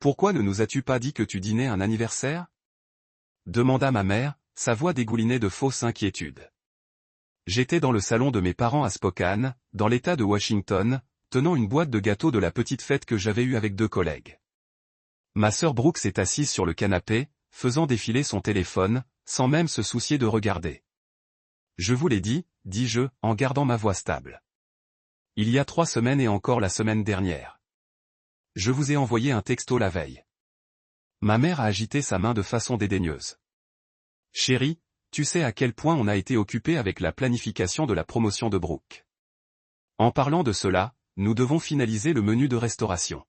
Pourquoi ne nous as-tu pas dit que tu dînais un anniversaire? Demanda ma mère, sa voix dégoulinait de fausse inquiétude. J'étais dans le salon de mes parents à Spokane, dans l'État de Washington, tenant une boîte de gâteaux de la petite fête que j'avais eue avec 2 collègues. Ma sœur Brooke s'est assise sur le canapé, faisant défiler son téléphone, sans même se soucier de regarder. Je vous l'ai dit, dis-je, en gardant ma voix stable. Il y a 3 semaines et encore la semaine dernière. Je vous ai envoyé un texto la veille. Ma mère a agité sa main de façon dédaigneuse. Chérie, tu sais à quel point on a été occupé avec la planification de la promotion de Brooke. En parlant de cela, nous devons finaliser le menu de restauration.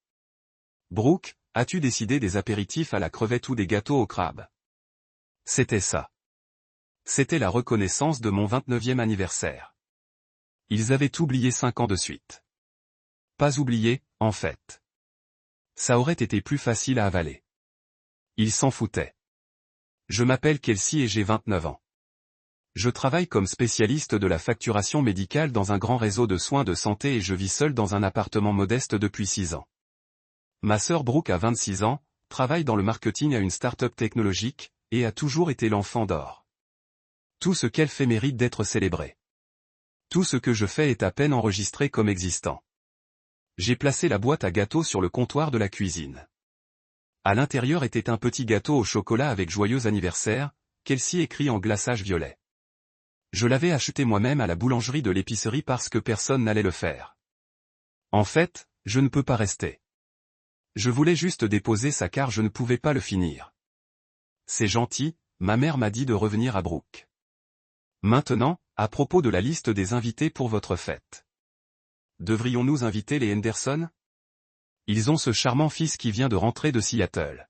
Brooke, as-tu décidé des apéritifs à la crevette ou des gâteaux au crabe? C'était ça. C'était la reconnaissance de mon 29e anniversaire. Ils avaient oublié 5 ans de suite. Pas oublié, en fait. Ça aurait été plus facile à avaler. Ils s'en foutaient. Je m'appelle Kelsey et j'ai 29 ans. Je travaille comme spécialiste de la facturation médicale dans un grand réseau de soins de santé et je vis seul dans un appartement modeste depuis 6 ans. Ma sœur Brooke a 26 ans, travaille dans le marketing à une start-up technologique, et a toujours été l'enfant d'or. Tout ce qu'elle fait mérite d'être célébré. Tout ce que je fais est à peine enregistré comme existant. J'ai placé la boîte à gâteaux sur le comptoir de la cuisine. À l'intérieur était un petit gâteau au chocolat avec joyeux anniversaire, Kelsey écrit en glaçage violet. Je l'avais acheté moi-même à la boulangerie de l'épicerie parce que personne n'allait le faire. En fait, je ne peux pas rester. Je voulais juste déposer ça car je ne pouvais pas le finir. C'est gentil, ma mère m'a dit de revenir à Brooke. Maintenant, à propos de la liste des invités pour votre fête. Devrions-nous inviter les Henderson? Ils ont ce charmant fils qui vient de rentrer de Seattle.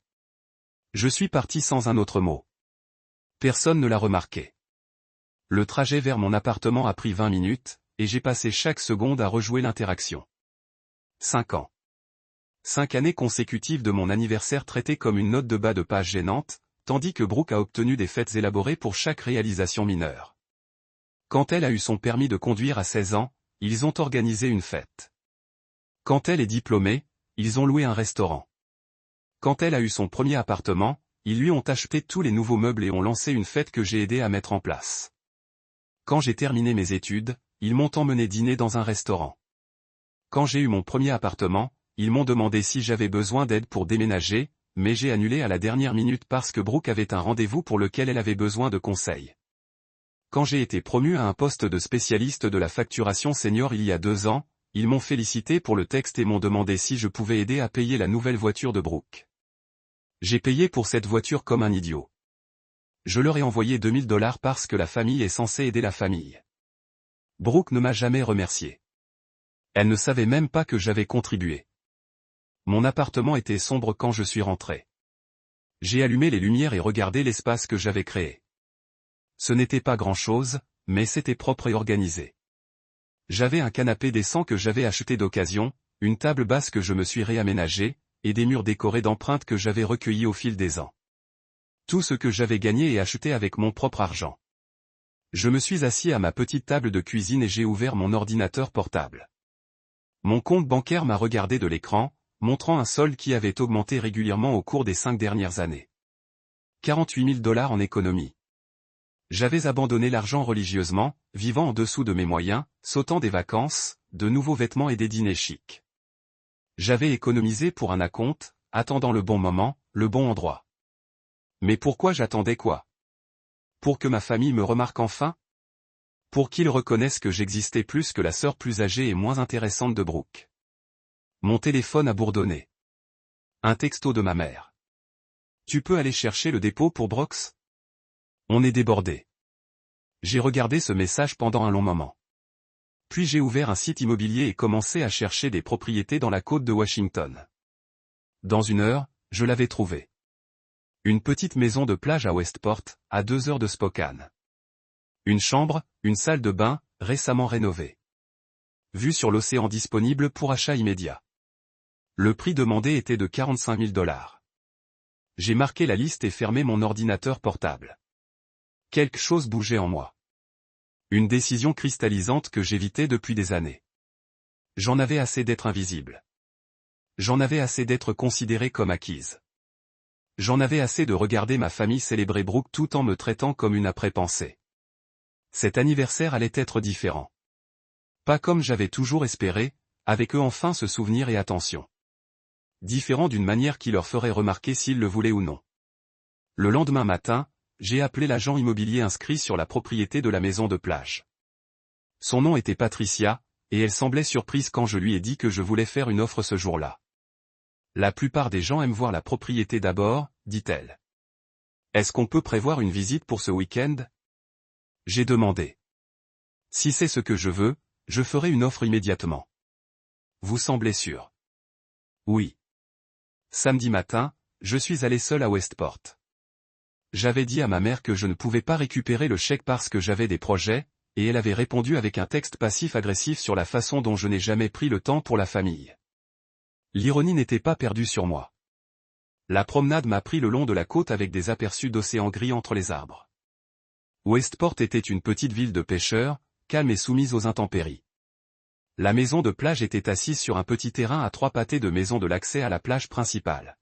Je suis parti sans un autre mot. Personne ne l'a remarqué. Le trajet vers mon appartement a pris 20 minutes, et j'ai passé chaque seconde à rejouer l'interaction. 5 ans. 5 années consécutives de mon anniversaire traitées comme une note de bas de page gênante, tandis que Brooke a obtenu des fêtes élaborées pour chaque réalisation mineure. Quand elle a eu son permis de conduire à 16 ans, ils ont organisé une fête. Quand elle est diplômée, ils ont loué un restaurant. Quand elle a eu son premier appartement, ils lui ont acheté tous les nouveaux meubles et ont lancé une fête que j'ai aidé à mettre en place. Quand j'ai terminé mes études, ils m'ont emmené dîner dans un restaurant. Quand j'ai eu mon premier appartement, ils m'ont demandé si j'avais besoin d'aide pour déménager, mais j'ai annulé à la dernière minute parce que Brooke avait un rendez-vous pour lequel elle avait besoin de conseils. Quand j'ai été promu à un poste de spécialiste de la facturation senior il y a 2 ans, ils m'ont félicité pour le texte et m'ont demandé si je pouvais aider à payer la nouvelle voiture de Brooke. J'ai payé pour cette voiture comme un idiot. Je leur ai envoyé $2000 parce que la famille est censée aider la famille. Brooke ne m'a jamais remercié. Elle ne savait même pas que j'avais contribué. Mon appartement était sombre quand je suis rentré. J'ai allumé les lumières et regardé l'espace que j'avais créé. Ce n'était pas grand-chose, mais c'était propre et organisé. J'avais un canapé décent que j'avais acheté d'occasion, une table basse que je me suis réaménagée, et des murs décorés d'empreintes que j'avais recueillies au fil des ans. Tout ce que j'avais gagné et acheté avec mon propre argent. Je me suis assis à ma petite table de cuisine et j'ai ouvert mon ordinateur portable. Mon compte bancaire m'a regardé de l'écran, montrant un solde qui avait augmenté régulièrement au cours des 5 dernières années. $48 000 en économie. J'avais abandonné l'argent religieusement, vivant en dessous de mes moyens, sautant des vacances, de nouveaux vêtements et des dîners chics. J'avais économisé pour un acompte, attendant le bon moment, le bon endroit. Mais pourquoi j'attendais quoi? Pour que ma famille me remarque enfin? Pour qu'ils reconnaissent que j'existais plus que la sœur plus âgée et moins intéressante de Brooke. Mon téléphone a bourdonné. Un texto de ma mère. Tu peux aller chercher le dépôt pour Brooks? On est débordé. J'ai regardé ce message pendant un long moment. Puis j'ai ouvert un site immobilier et commencé à chercher des propriétés dans la côte de Washington. Dans 1 heure, je l'avais trouvé. Une petite maison de plage à Westport, à 2 heures de Spokane. Une chambre, une salle de bain, récemment rénovée. Vue sur l'océan disponible pour achat immédiat. Le prix demandé était de $45 000. J'ai marqué la liste et fermé mon ordinateur portable. Quelque chose bougeait en moi. Une décision cristallisante que j'évitais depuis des années. J'en avais assez d'être invisible. J'en avais assez d'être considérée comme acquise. J'en avais assez de regarder ma famille célébrer Brooke tout en me traitant comme une après-pensée. Cet anniversaire allait être différent. Pas comme j'avais toujours espéré, avec eux enfin ce souvenir et attention. Différent d'une manière qui leur ferait remarquer s'ils le voulaient ou non. Le lendemain matin, j'ai appelé l'agent immobilier inscrit sur la propriété de la maison de plage. Son nom était Patricia, et elle semblait surprise quand je lui ai dit que je voulais faire une offre ce jour-là. La plupart des gens aiment voir la propriété d'abord, dit-elle. Est-ce qu'on peut prévoir une visite pour ce week-end? J'ai demandé. Si c'est ce que je veux, je ferai une offre immédiatement. Vous semblez sûr? Oui. Samedi matin, je suis allé seul à Westport. J'avais dit à ma mère que je ne pouvais pas récupérer le chèque parce que j'avais des projets, et elle avait répondu avec un texte passif-agressif sur la façon dont je n'ai jamais pris le temps pour la famille. L'ironie n'était pas perdue sur moi. La promenade m'a pris le long de la côte avec des aperçus d'océan gris entre les arbres. Westport était une petite ville de pêcheurs, calme et soumise aux intempéries. La maison de plage était assise sur un petit terrain à 3 pâtés de maison de l'accès à la plage principale.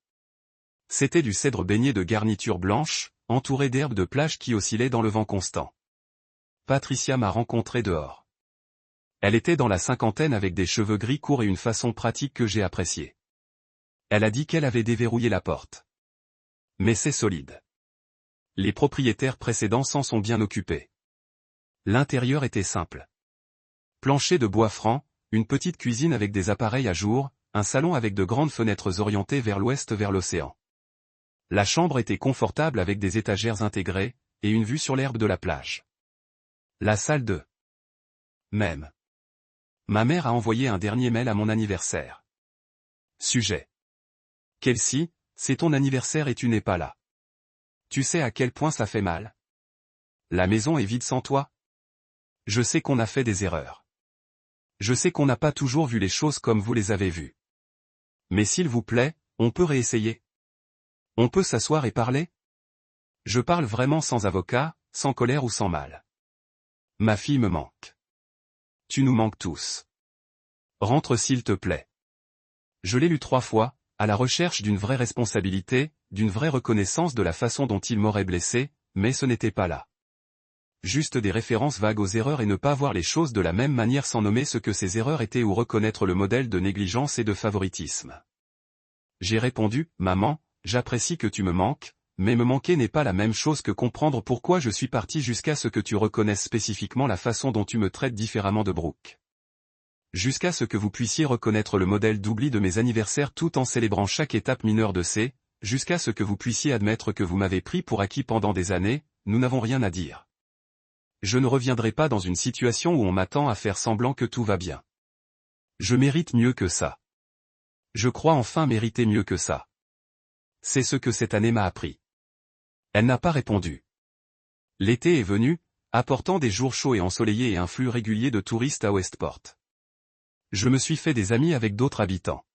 C'était du cèdre baigné de garniture blanche, entouré d'herbes de plage qui oscillaient dans le vent constant. Patricia m'a rencontré dehors. Elle était dans la cinquantaine avec des cheveux gris courts et une façon pratique que j'ai appréciée. Elle a dit qu'elle avait déverrouillé la porte. Mais c'est solide. Les propriétaires précédents s'en sont bien occupés. L'intérieur était simple. Plancher de bois franc, une petite cuisine avec des appareils à jour, un salon avec de grandes fenêtres orientées vers l'ouest vers l'océan. La chambre était confortable avec des étagères intégrées, et une vue sur l'herbe de la plage. La salle de même. Ma mère a envoyé un dernier mail à mon anniversaire. Sujet. Kelsey, c'est ton anniversaire et tu n'es pas là. Tu sais à quel point ça fait mal? La maison est vide sans toi? Je sais qu'on a fait des erreurs. Je sais qu'on n'a pas toujours vu les choses comme vous les avez vues. Mais s'il vous plaît, on peut réessayer. On peut s'asseoir et parler? Je parle vraiment sans avocat, sans colère ou sans mal. Ma fille me manque. Tu nous manques tous. Rentre s'il te plaît. Je l'ai lu 3 fois, à la recherche d'une vraie responsabilité, d'une vraie reconnaissance de la façon dont il m'aurait blessé, mais ce n'était pas là. Juste des références vagues aux erreurs et ne pas voir les choses de la même manière sans nommer ce que ces erreurs étaient ou reconnaître le modèle de négligence et de favoritisme. J'ai répondu, maman, j'apprécie que tu me manques, mais me manquer n'est pas la même chose que comprendre pourquoi je suis parti jusqu'à ce que tu reconnaisses spécifiquement la façon dont tu me traites différemment de Brooke. Jusqu'à ce que vous puissiez reconnaître le modèle d'oubli de mes anniversaires tout en célébrant chaque étape mineure de ces, jusqu'à ce que vous puissiez admettre que vous m'avez pris pour acquis pendant des années, nous n'avons rien à dire. Je ne reviendrai pas dans une situation où on m'attend à faire semblant que tout va bien. Je mérite mieux que ça. Je crois enfin mériter mieux que ça. C'est ce que cette année m'a appris. Elle n'a pas répondu. L'été est venu, apportant des jours chauds et ensoleillés et un flux régulier de touristes à Westport. Je me suis fait des amis avec d'autres habitants.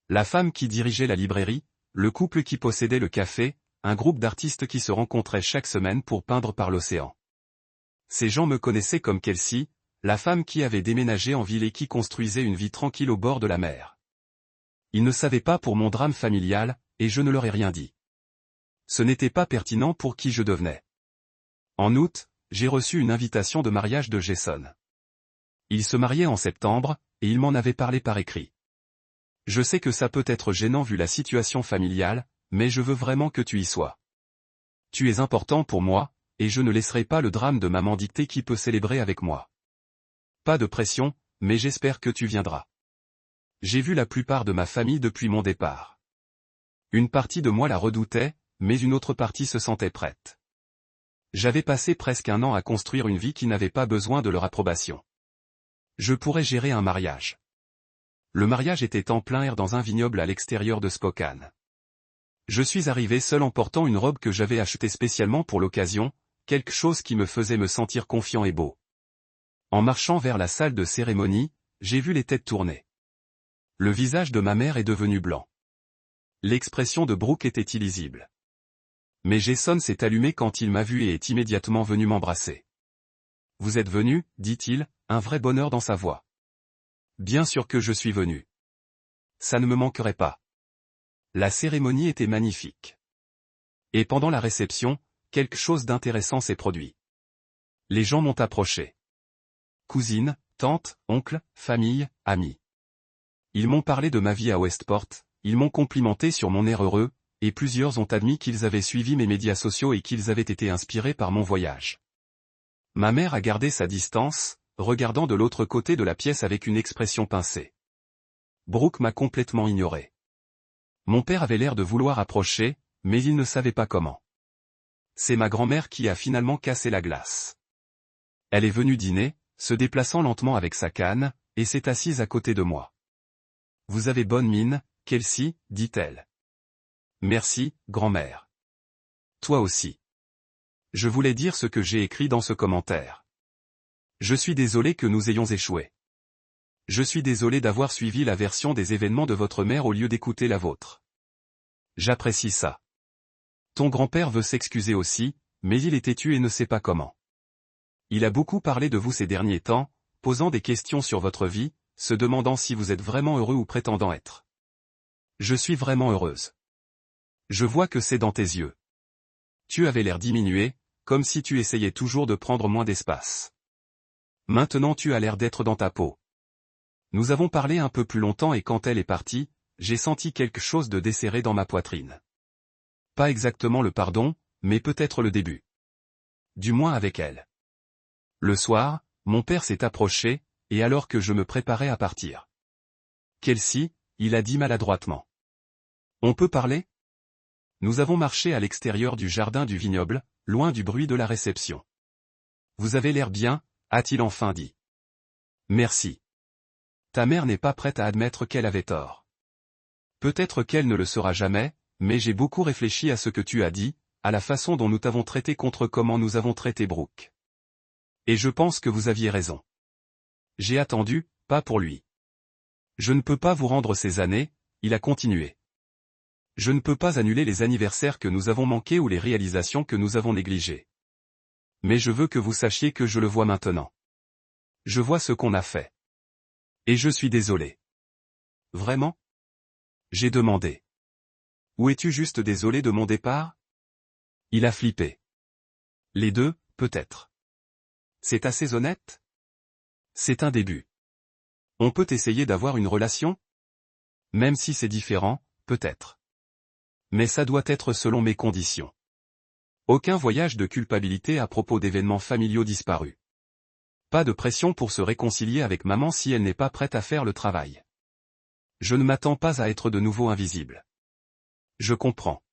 La femme qui dirigeait la librairie, le couple qui possédait le café, un groupe d'artistes qui se rencontraient chaque semaine pour peindre par l'océan. Ces gens me connaissaient comme Kelsey, la femme qui avait déménagé en ville et qui construisait une vie tranquille au bord de la mer. Ils ne savaient pas pour mon drame familial, et je ne leur ai rien dit. Ce n'était pas pertinent pour qui je devenais. En août, j'ai reçu une invitation de mariage de Jason. Il se mariait en septembre, et il m'en avait parlé par écrit. Je sais que ça peut être gênant vu la situation familiale, mais je veux vraiment que tu y sois. Tu es important pour moi, et je ne laisserai pas le drame de maman dicter qui peut célébrer avec moi. Pas de pression, mais j'espère que tu viendras. J'ai vu la plupart de ma famille depuis mon départ. Une partie de moi la redoutait, mais une autre partie se sentait prête. J'avais passé presque 1 an à construire une vie qui n'avait pas besoin de leur approbation. Je pourrais gérer un mariage. Le mariage était en plein air dans un vignoble à l'extérieur de Spokane. Je suis arrivé seul en portant une robe que j'avais achetée spécialement pour l'occasion, quelque chose qui me faisait me sentir confiant et beau. En marchant vers la salle de cérémonie, j'ai vu les têtes tourner. Le visage de ma mère est devenu blanc. L'expression de Brooke était illisible. Mais Jason s'est allumé quand il m'a vu et est immédiatement venu m'embrasser. « Vous êtes venu, dit-il, un vrai bonheur dans sa voix. Bien sûr que je suis venu. ça ne me manquerait pas. La cérémonie était magnifique. Et pendant la réception, quelque chose d'intéressant s'est produit. Les gens m'ont approché. Cousine, tante, oncle, famille, amis. Ils m'ont parlé de ma vie à Westport, ils m'ont complimenté sur mon air heureux, et plusieurs ont admis qu'ils avaient suivi mes médias sociaux et qu'ils avaient été inspirés par mon voyage. Ma mère a gardé sa distance, regardant de l'autre côté de la pièce avec une expression pincée. Brooke m'a complètement ignoré. Mon père avait l'air de vouloir approcher, mais il ne savait pas comment. C'est ma grand-mère qui a finalement cassé la glace. Elle est venue dîner, se déplaçant lentement avec sa canne, et s'est assise à côté de moi. « Vous avez bonne mine, Kelsey, dit-elle. »« Merci, grand-mère. »« Toi aussi. » Je voulais dire ce que j'ai écrit dans ce commentaire. Je suis désolé que nous ayons échoué. Je suis désolé d'avoir suivi la version des événements de votre mère au lieu d'écouter la vôtre. J'apprécie ça. Ton grand-père veut s'excuser aussi, mais il est têtu et ne sait pas comment. Il a beaucoup parlé de vous ces derniers temps, posant des questions sur votre vie, se demandant si vous êtes vraiment heureux ou prétendant être. Je suis vraiment heureuse. Je vois que c'est dans tes yeux. Tu avais l'air diminué, comme si tu essayais toujours de prendre moins d'espace. Maintenant tu as l'air d'être dans ta peau. Nous avons parlé un peu plus longtemps et quand elle est partie, j'ai senti quelque chose de desserré dans ma poitrine. Pas exactement le pardon, mais peut-être le début. Du moins avec elle. Le soir, mon père s'est approché, et alors que je me préparais à partir. Kelsey, il a dit maladroitement. On peut parler ? Nous avons marché à l'extérieur du jardin du vignoble, loin du bruit de la réception. Vous avez l'air bien, a-t-il enfin dit. Merci. Ta mère n'est pas prête à admettre qu'elle avait tort. Peut-être qu'elle ne le sera jamais, mais j'ai beaucoup réfléchi à ce que tu as dit, à la façon dont nous t'avons traité contre comment nous avons traité Brooke. Et je pense que vous aviez raison. J'ai attendu, pas pour lui. Je ne peux pas vous rendre ces années, il a continué. Je ne peux pas annuler les anniversaires que nous avons manqués ou les réalisations que nous avons négligées. Mais je veux que vous sachiez que je le vois maintenant. Je vois ce qu'on a fait. Et je suis désolé. Vraiment ? J'ai demandé. Ou es-tu juste désolé de mon départ ? Il a flippé. Les deux, peut-être. C'est assez honnête ? C'est un début. On peut essayer d'avoir une relation ? Même si c'est différent, peut-être. Mais ça doit être selon mes conditions. Aucun voyage de culpabilité à propos d'événements familiaux disparus. Pas de pression pour se réconcilier avec maman si elle n'est pas prête à faire le travail. Je ne m'attends pas à être de nouveau invisible. Je comprends.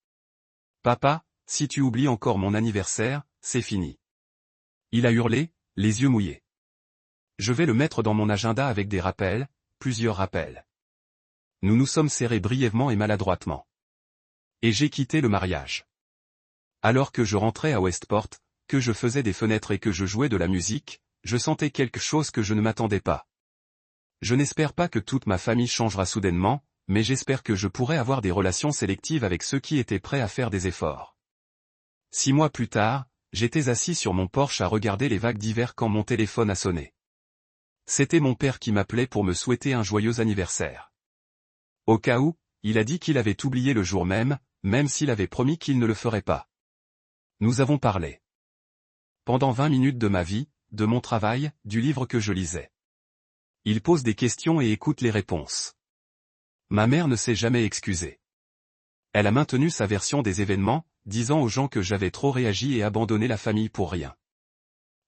Papa, si tu oublies encore mon anniversaire, c'est fini. Il a hurlé, les yeux mouillés. Je vais le mettre dans mon agenda avec des rappels, plusieurs rappels. Nous nous sommes serrés brièvement et maladroitement. Et j'ai quitté le mariage. Alors que je rentrais à Westport, que je faisais des fenêtres et que je jouais de la musique, je sentais quelque chose que je ne m'attendais pas. Je n'espère pas que toute ma famille changera soudainement, mais j'espère que je pourrai avoir des relations sélectives avec ceux qui étaient prêts à faire des efforts. 6 mois plus tard, j'étais assis sur mon porche à regarder les vagues d'hiver quand mon téléphone a sonné. C'était mon père qui m'appelait pour me souhaiter un joyeux anniversaire. Au cas où, il a dit qu'il avait oublié le jour même s'il avait promis qu'il ne le ferait pas. Nous avons parlé. Pendant 20 minutes de ma vie, de mon travail, du livre que je lisais. Il pose des questions et écoute les réponses. Ma mère ne s'est jamais excusée. Elle a maintenu sa version des événements, disant aux gens que j'avais trop réagi et abandonné la famille pour rien.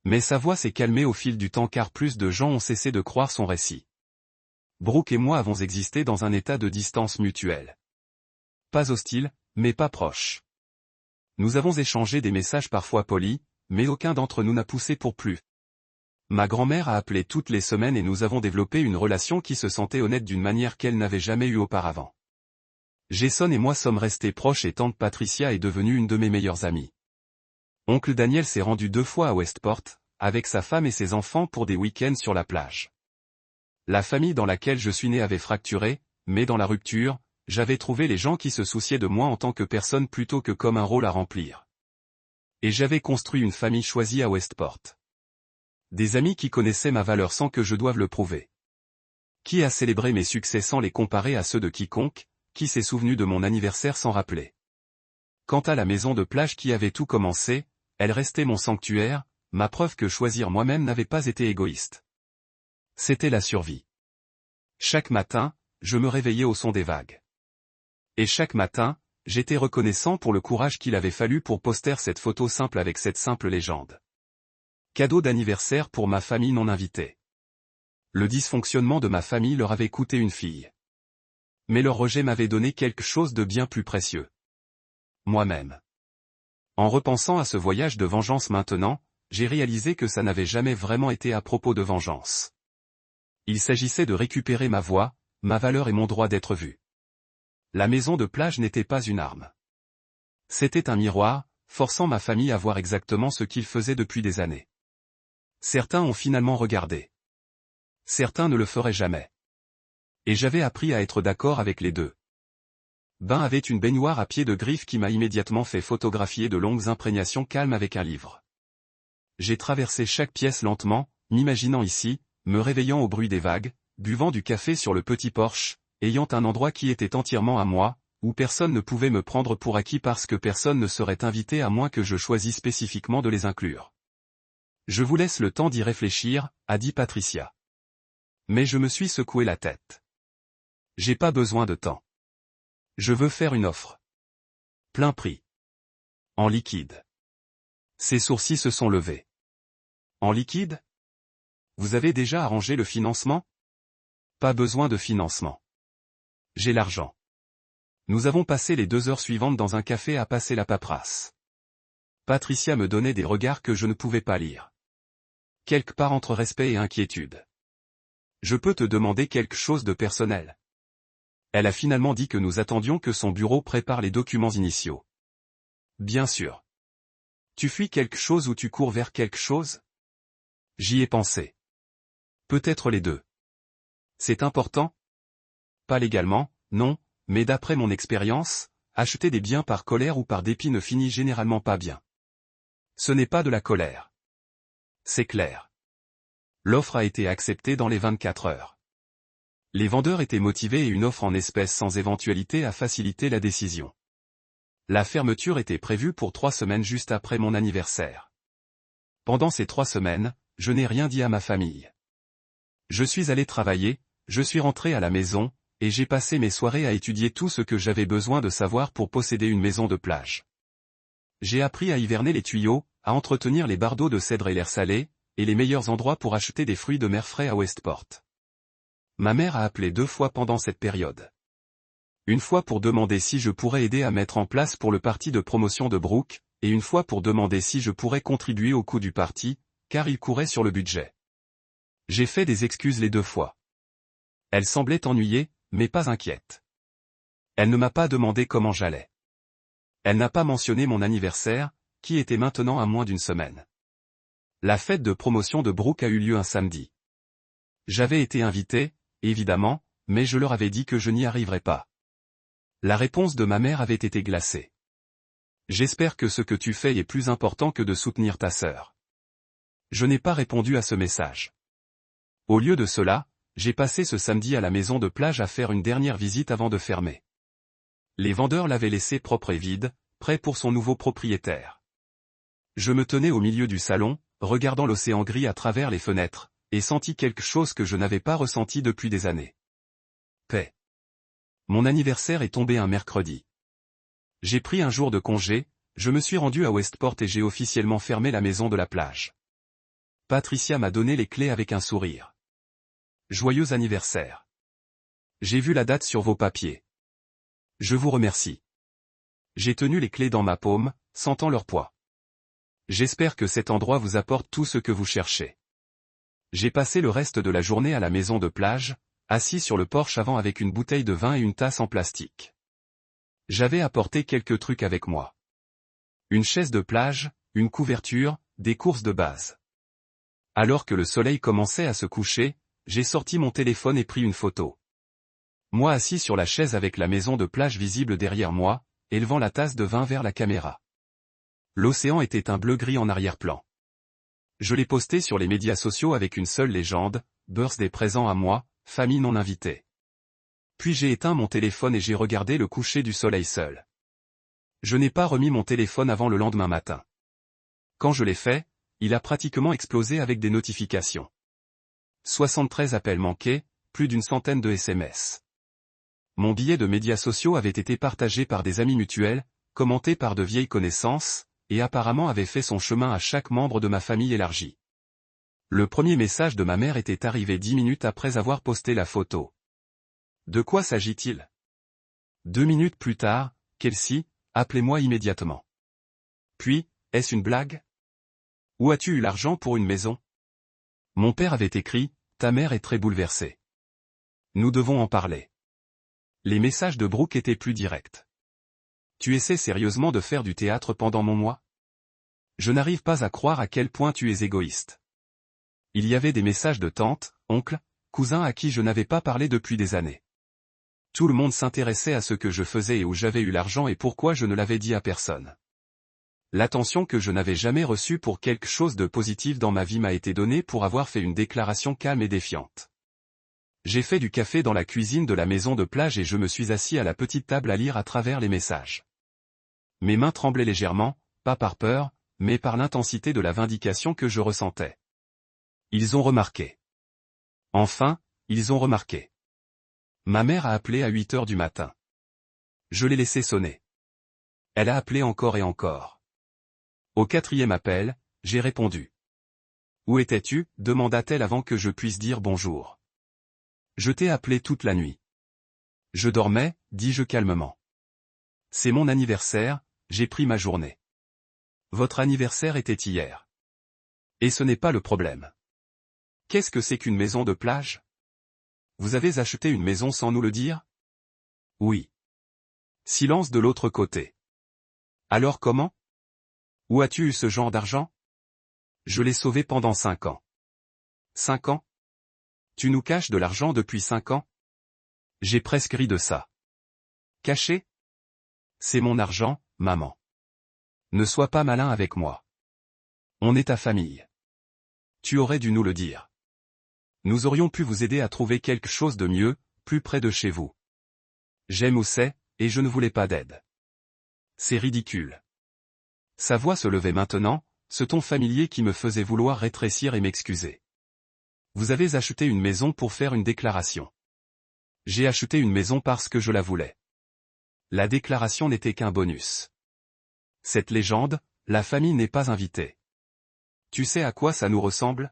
Mais sa voix s'est calmée au fil du temps car plus de gens ont cessé de croire son récit. Brooke et moi avons existé dans un état de distance mutuelle. Pas hostile, mais pas proche. Nous avons échangé des messages parfois polis, mais aucun d'entre nous n'a poussé pour plus. Ma grand-mère a appelé toutes les semaines et nous avons développé une relation qui se sentait honnête d'une manière qu'elle n'avait jamais eue auparavant. Jason et moi sommes restés proches et tante Patricia est devenue une de mes meilleures amies. Oncle Daniel s'est rendu 2 fois à Westport, avec sa femme et ses enfants pour des week-ends sur la plage. La famille dans laquelle je suis né avait fracturé, mais dans la rupture, j'avais trouvé les gens qui se souciaient de moi en tant que personne plutôt que comme un rôle à remplir. Et j'avais construit une famille choisie à Westport. Des amis qui connaissaient ma valeur sans que je doive le prouver. Qui a célébré mes succès sans les comparer à ceux de quiconque, qui s'est souvenu de mon anniversaire sans rappeler? Quant à la maison de plage qui avait tout commencé, elle restait mon sanctuaire, ma preuve que choisir moi-même n'avait pas été égoïste. C'était la survie. Chaque matin, je me réveillais au son des vagues. Et chaque matin, j'étais reconnaissant pour le courage qu'il avait fallu pour poster cette photo simple avec cette simple légende. Cadeau d'anniversaire pour ma famille non invitée. Le dysfonctionnement de ma famille leur avait coûté une fille. Mais leur rejet m'avait donné quelque chose de bien plus précieux. Moi-même. En repensant à ce voyage de vengeance maintenant, j'ai réalisé que ça n'avait jamais vraiment été à propos de vengeance. Il s'agissait de récupérer ma voix, ma valeur et mon droit d'être vu. La maison de plage n'était pas une arme. C'était un miroir, forçant ma famille à voir exactement ce qu'ils faisaient depuis des années. Certains ont finalement regardé. Certains ne le feraient jamais. Et j'avais appris à être d'accord avec les deux. Ben avait une baignoire à pied de griffe qui m'a immédiatement fait photographier de longues imprégnations calmes avec un livre. J'ai traversé chaque pièce lentement, m'imaginant ici, me réveillant au bruit des vagues, buvant du café sur le petit porche, ayant un endroit qui était entièrement à moi, où personne ne pouvait me prendre pour acquis parce que personne ne serait invité à moins que je choisisse spécifiquement de les inclure. Je vous laisse le temps d'y réfléchir, a dit Patricia. Mais je me suis secoué la tête. J'ai pas besoin de temps. Je veux faire une offre. Plein prix. En liquide. Ses sourcils se sont levés. En liquide? Vous avez déjà arrangé le financement? Pas besoin de financement. J'ai l'argent. Nous avons passé les 2 heures suivantes dans un café à passer la paperasse. Patricia me donnait des regards que je ne pouvais pas lire. Quelque part entre respect et inquiétude. Je peux te demander quelque chose de personnel. Elle a finalement dit que nous attendions que son bureau prépare les documents initiaux. Bien sûr. Tu fuis quelque chose ou tu cours vers quelque chose? J'y ai pensé. Peut-être les deux. C'est important? Pas légalement, non, mais d'après mon expérience, acheter des biens par colère ou par dépit ne finit généralement pas bien. Ce n'est pas de la colère. C'est clair. L'offre a été acceptée dans les 24 heures. Les vendeurs étaient motivés et une offre en espèces sans éventualité a facilité la décision. La fermeture était prévue pour 3 semaines juste après mon anniversaire. Pendant ces 3 semaines, je n'ai rien dit à ma famille. Je suis allé travailler, je suis rentré à la maison, et j'ai passé mes soirées à étudier tout ce que j'avais besoin de savoir pour posséder une maison de plage. J'ai appris à hiverner les tuyaux, à entretenir les bardeaux de cèdre et l'air salé, et les meilleurs endroits pour acheter des fruits de mer frais à Westport. Ma mère a appelé 2 fois pendant cette période. Une fois pour demander si je pourrais aider à mettre en place pour le parti de promotion de Brooke, et une fois pour demander si je pourrais contribuer au coût du parti, car il courait sur le budget. J'ai fait des excuses les 2 fois. Elle semblait ennuyée, mais pas inquiète. Elle ne m'a pas demandé comment j'allais. Elle n'a pas mentionné mon anniversaire, qui était maintenant à moins d'une semaine. La fête de promotion de Brooke a eu lieu un samedi. J'avais été invité, évidemment, mais je leur avais dit que je n'y arriverais pas. La réponse de ma mère avait été glacée. J'espère que ce que tu fais est plus important que de soutenir ta sœur. Je n'ai pas répondu à ce message. Au lieu de cela, j'ai passé ce samedi à la maison de plage à faire une dernière visite avant de fermer. Les vendeurs l'avaient laissé propre et vide, prêt pour son nouveau propriétaire. Je me tenais au milieu du salon, regardant l'océan gris à travers les fenêtres, et sentis quelque chose que je n'avais pas ressenti depuis des années. Paix. Mon anniversaire est tombé un mercredi. J'ai pris un jour de congé, je me suis rendu à Westport et j'ai officiellement fermé la maison de la plage. Patricia m'a donné les clés avec un sourire. Joyeux anniversaire. J'ai vu la date sur vos papiers. Je vous remercie. J'ai tenu les clés dans ma paume, sentant leur poids. J'espère que cet endroit vous apporte tout ce que vous cherchez. J'ai passé le reste de la journée à la maison de plage, assis sur le porche avant avec une bouteille de vin et une tasse en plastique. J'avais apporté quelques trucs avec moi. Une chaise de plage, une couverture, des courses de base. Alors que le soleil commençait à se coucher, j'ai sorti mon téléphone et pris une photo. Moi assis sur la chaise avec la maison de plage visible derrière moi, élevant la tasse de vin vers la caméra. L'océan était un bleu-gris en arrière-plan. Je l'ai posté sur les médias sociaux avec une seule légende, birthday présent à moi, famille non invitée. Puis j'ai éteint mon téléphone et j'ai regardé le coucher du soleil seul. Je n'ai pas remis mon téléphone avant le lendemain matin. Quand je l'ai fait, il a pratiquement explosé avec des notifications. 73 appels manqués, plus d'une centaine de SMS. Mon billet de médias sociaux avait été partagé par des amis mutuels, commenté par de vieilles connaissances, et apparemment avait fait son chemin à chaque membre de ma famille élargie. Le premier message de ma mère était arrivé 10 minutes après avoir posté la photo. De quoi s'agit-il? 2 minutes plus tard, Kelsey, appelez-moi immédiatement. Puis, est-ce une blague? Où as-tu eu l'argent pour une maison? Mon père avait écrit, ta mère est très bouleversée. Nous devons en parler. Les messages de Brooke étaient plus directs. Tu essaies sérieusement de faire du théâtre pendant mon mois? Je n'arrive pas à croire à quel point tu es égoïste. Il y avait des messages de tante, oncle, cousin à qui je n'avais pas parlé depuis des années. Tout le monde s'intéressait à ce que je faisais et où j'avais eu l'argent et pourquoi je ne l'avais dit à personne. L'attention que je n'avais jamais reçue pour quelque chose de positif dans ma vie m'a été donnée pour avoir fait une déclaration calme et défiante. J'ai fait du café dans la cuisine de la maison de plage et je me suis assis à la petite table à lire à travers les messages. Mes mains tremblaient légèrement, pas par peur, mais par l'intensité de la vindication que je ressentais. Ils ont remarqué. Enfin, ils ont remarqué. Ma mère a appelé à 8 heures du matin. Je l'ai laissé sonner. Elle a appelé encore et encore. Au 4e appel, j'ai répondu. Où étais-tu? Demanda-t-elle avant que je puisse dire bonjour. Je t'ai appelé toute la nuit. Je dormais, dis-je calmement. C'est mon anniversaire, j'ai pris ma journée. Votre anniversaire était hier. Et ce n'est pas le problème. Qu'est-ce que c'est qu'une maison de plage? Vous avez acheté une maison sans nous le dire? Oui. Silence de l'autre côté. Alors comment? Où as-tu eu ce genre d'argent? Je l'ai sauvé pendant 5 ans. 5 ans? Tu nous caches de l'argent depuis 5 ans? J'ai presque ri de ça. Caché? C'est mon argent, maman. Ne sois pas malin avec moi. On est ta famille. Tu aurais dû nous le dire. Nous aurions pu vous aider à trouver quelque chose de mieux, plus près de chez vous. J'aime où c'est, et je ne voulais pas d'aide. C'est ridicule. Sa voix se levait maintenant, ce ton familier qui me faisait vouloir rétrécir et m'excuser. Vous avez acheté une maison pour faire une déclaration. J'ai acheté une maison parce que je la voulais. La déclaration n'était qu'un bonus. Cette légende, la famille n'est pas invitée. Tu sais à quoi ça nous ressemble?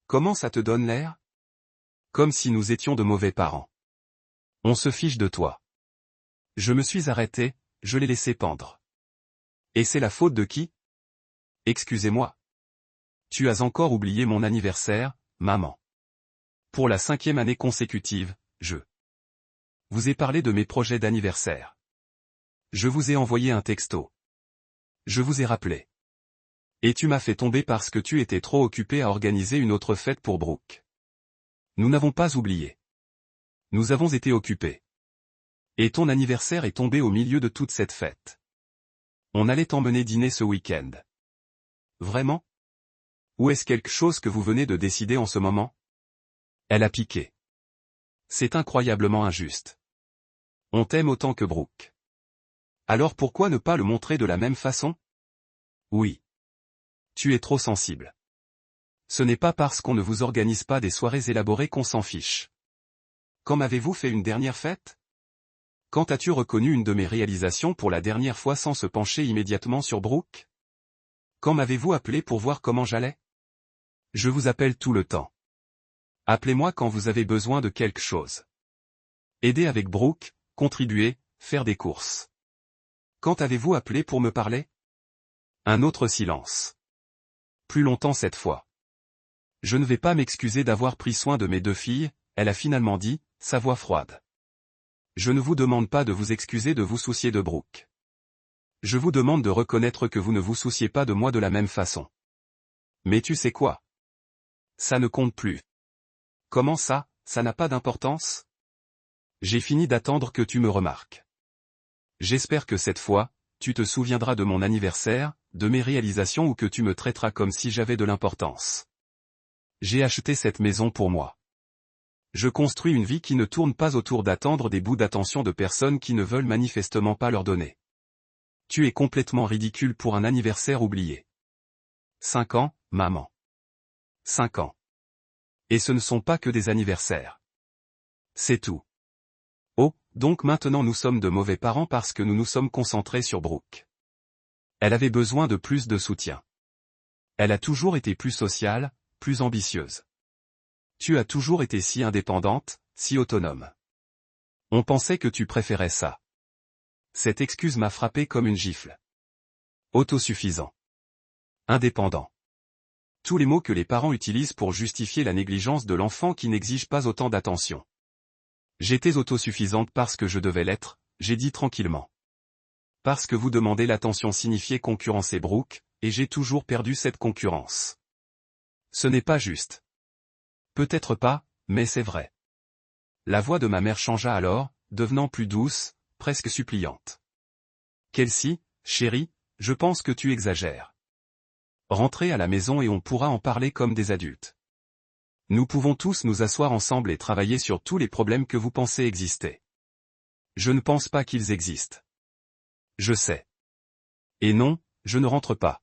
Comment ça te donne l'air? Comme si nous étions de mauvais parents. On se fiche de toi. Je me suis arrêté, je l'ai laissé pendre. Et c'est la faute de qui? Excusez-moi. Tu as encore oublié mon anniversaire, maman. Pour la 5e année consécutive, je vous ai parlé de mes projets d'anniversaire. Je vous ai envoyé un texto. Je vous ai rappelé. Et tu m'as fait tomber parce que tu étais trop occupé à organiser une autre fête pour Brooke. Nous n'avons pas oublié. Nous avons été occupés. Et ton anniversaire est tombé au milieu de toute cette fête. On allait t'emmener dîner ce week-end. Vraiment? Ou est-ce quelque chose que vous venez de décider en ce moment? Elle a piqué. C'est incroyablement injuste. On t'aime autant que Brooke. Alors pourquoi ne pas le montrer de la même façon? Oui. Tu es trop sensible. Ce n'est pas parce qu'on ne vous organise pas des soirées élaborées qu'on s'en fiche. Quand m'avez-vous fait une dernière fête? Quand as-tu reconnu une de mes réalisations pour la dernière fois sans se pencher immédiatement sur Brooke? Quand m'avez-vous appelé pour voir comment j'allais? Je vous appelle tout le temps. Appelez-moi quand vous avez besoin de quelque chose. Aider avec Brooke, contribuer, faire des courses. Quand avez-vous appelé pour me parler? Un autre silence. Plus longtemps cette fois. Je ne vais pas m'excuser d'avoir pris soin de mes 2 filles, elle a finalement dit, sa voix froide. Je ne vous demande pas de vous excuser de vous soucier de Brooke. Je vous demande de reconnaître que vous ne vous souciez pas de moi de la même façon. Mais tu sais quoi? Ça ne compte plus. Comment ça, ça n'a pas d'importance? J'ai fini d'attendre que tu me remarques. J'espère que cette fois, tu te souviendras de mon anniversaire, de mes réalisations ou que tu me traiteras comme si j'avais de l'importance. J'ai acheté cette maison pour moi. Je construis une vie qui ne tourne pas autour d'attendre des bouts d'attention de personnes qui ne veulent manifestement pas leur donner. Tu es complètement ridicule pour un anniversaire oublié. 5 ans, maman. 5 ans. Et ce ne sont pas que des anniversaires. C'est tout. Oh, donc maintenant nous sommes de mauvais parents parce que nous nous sommes concentrés sur Brooke. Elle avait besoin de plus de soutien. Elle a toujours été plus sociale, plus ambitieuse. Tu as toujours été si indépendante, si autonome. On pensait que tu préférais ça. Cette excuse m'a frappé comme une gifle. Autosuffisant. Indépendant. Tous les mots que les parents utilisent pour justifier la négligence de l'enfant qui n'exige pas autant d'attention. J'étais autosuffisante parce que je devais l'être, j'ai dit tranquillement. Parce que vous demandez l'attention signifiait concurrencer Brooke, et j'ai toujours perdu cette concurrence. Ce n'est pas juste. Peut-être pas, mais c'est vrai. La voix de ma mère changea alors, devenant plus douce, presque suppliante. Kelsey, chérie, je pense que tu exagères. Rentrez à la maison et on pourra en parler comme des adultes. Nous pouvons tous nous asseoir ensemble et travailler sur tous les problèmes que vous pensez exister. Je ne pense pas qu'ils existent. Je sais. Et non, je ne rentre pas.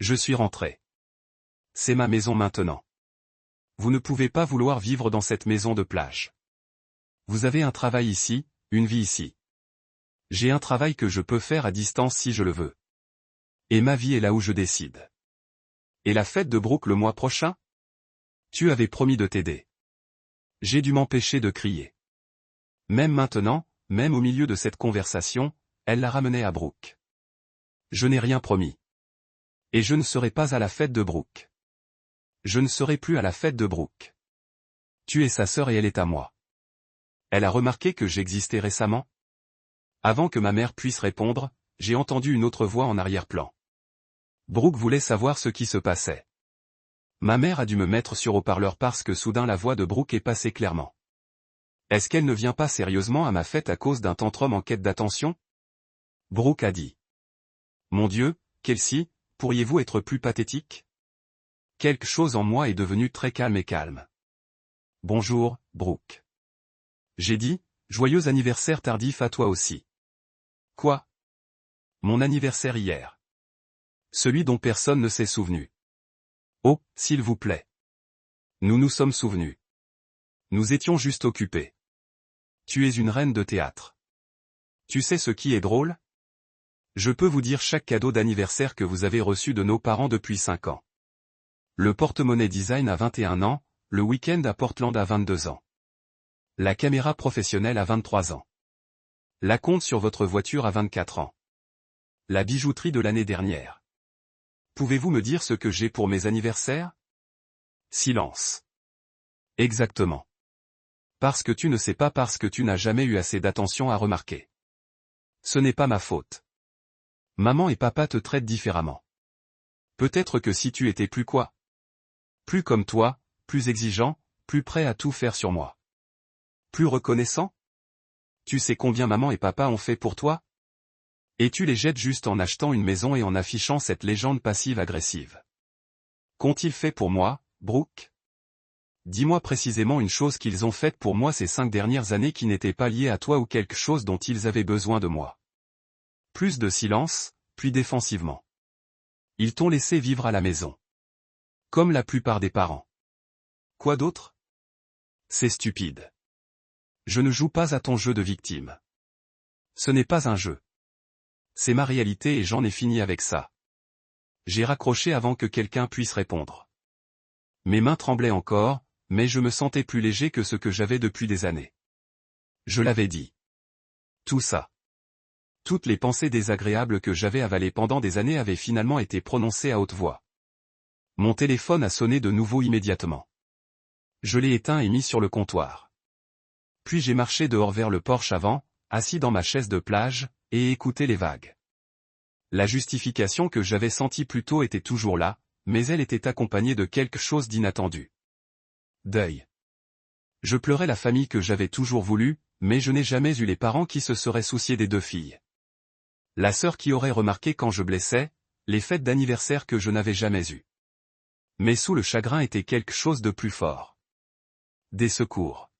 Je suis rentré. C'est ma maison maintenant. Vous ne pouvez pas vouloir vivre dans cette maison de plage. Vous avez un travail ici, une vie ici. J'ai un travail que je peux faire à distance si je le veux. Et ma vie est là où je décide. Et la fête de Brooke le mois prochain? Tu avais promis de t'aider. J'ai dû m'empêcher de crier. Même maintenant, même au milieu de cette conversation, elle la ramenait à Brooke. Je n'ai rien promis. Et je ne serai pas à la fête de Brooke. Je ne serai plus à la fête de Brooke. Tu es sa sœur et elle est à moi. Elle a remarqué que j'existais récemment? Avant que ma mère puisse répondre, j'ai entendu une autre voix en arrière-plan. Brooke voulait savoir ce qui se passait. Ma mère a dû me mettre sur haut-parleur parce que soudain la voix de Brooke est passée clairement. Est-ce qu'elle ne vient pas sérieusement à ma fête à cause d'un tantrum en quête d'attention? Brooke a dit. Mon Dieu, Kelsey, pourriez-vous être plus pathétique? Quelque chose en moi est devenu très calme et calme. Bonjour, Brooke. J'ai dit, joyeux anniversaire tardif à toi aussi. Quoi? Mon anniversaire hier. Celui dont personne ne s'est souvenu. Oh, s'il vous plaît. Nous nous sommes souvenus. Nous étions juste occupés. Tu es une reine de théâtre. Tu sais ce qui est drôle? Je peux vous dire chaque cadeau d'anniversaire que vous avez reçu de nos parents depuis 5 ans. Le porte-monnaie design à 21 ans, le week-end à Portland à 22 ans. La caméra professionnelle à 23 ans. La compte sur votre voiture à 24 ans. La bijouterie de l'année dernière. Pouvez-vous me dire ce que j'ai pour mes anniversaires? Silence. Exactement. Parce que tu ne sais pas parce que tu n'as jamais eu assez d'attention à remarquer. Ce n'est pas ma faute. Maman et papa te traitent différemment. Peut-être que si tu étais plus quoi? Plus comme toi, plus exigeant, plus prêt à tout faire sur moi. Plus reconnaissant? Tu sais combien maman et papa ont fait pour toi? Et tu les jettes juste en achetant une maison et en affichant cette légende passive-agressive. Qu'ont-ils fait pour moi, Brooke? Dis-moi précisément une chose qu'ils ont faite pour moi ces 5 dernières années qui n'était pas liée à toi ou quelque chose dont ils avaient besoin de moi. Plus de silence, puis défensivement. Ils t'ont laissé vivre à la maison. Comme la plupart des parents. Quoi d'autre? C'est stupide. Je ne joue pas à ton jeu de victime. Ce n'est pas un jeu. C'est ma réalité et j'en ai fini avec ça. J'ai raccroché avant que quelqu'un puisse répondre. Mes mains tremblaient encore, mais je me sentais plus léger que ce que j'avais depuis des années. Je l'avais dit. Tout ça. Toutes les pensées désagréables que j'avais avalées pendant des années avaient finalement été prononcées à haute voix. Mon téléphone a sonné de nouveau immédiatement. Je l'ai éteint et mis sur le comptoir. Puis j'ai marché dehors vers le porche avant, assis dans ma chaise de plage, et écouté les vagues. La justification que j'avais sentie plus tôt était toujours là, mais elle était accompagnée de quelque chose d'inattendu. Deuil. Je pleurais la famille que j'avais toujours voulu, mais je n'ai jamais eu les parents qui se seraient souciés des 2 filles. La sœur qui aurait remarqué quand je blessais, les fêtes d'anniversaire que je n'avais jamais eues. Mais sous le chagrin était quelque chose de plus fort. des secours.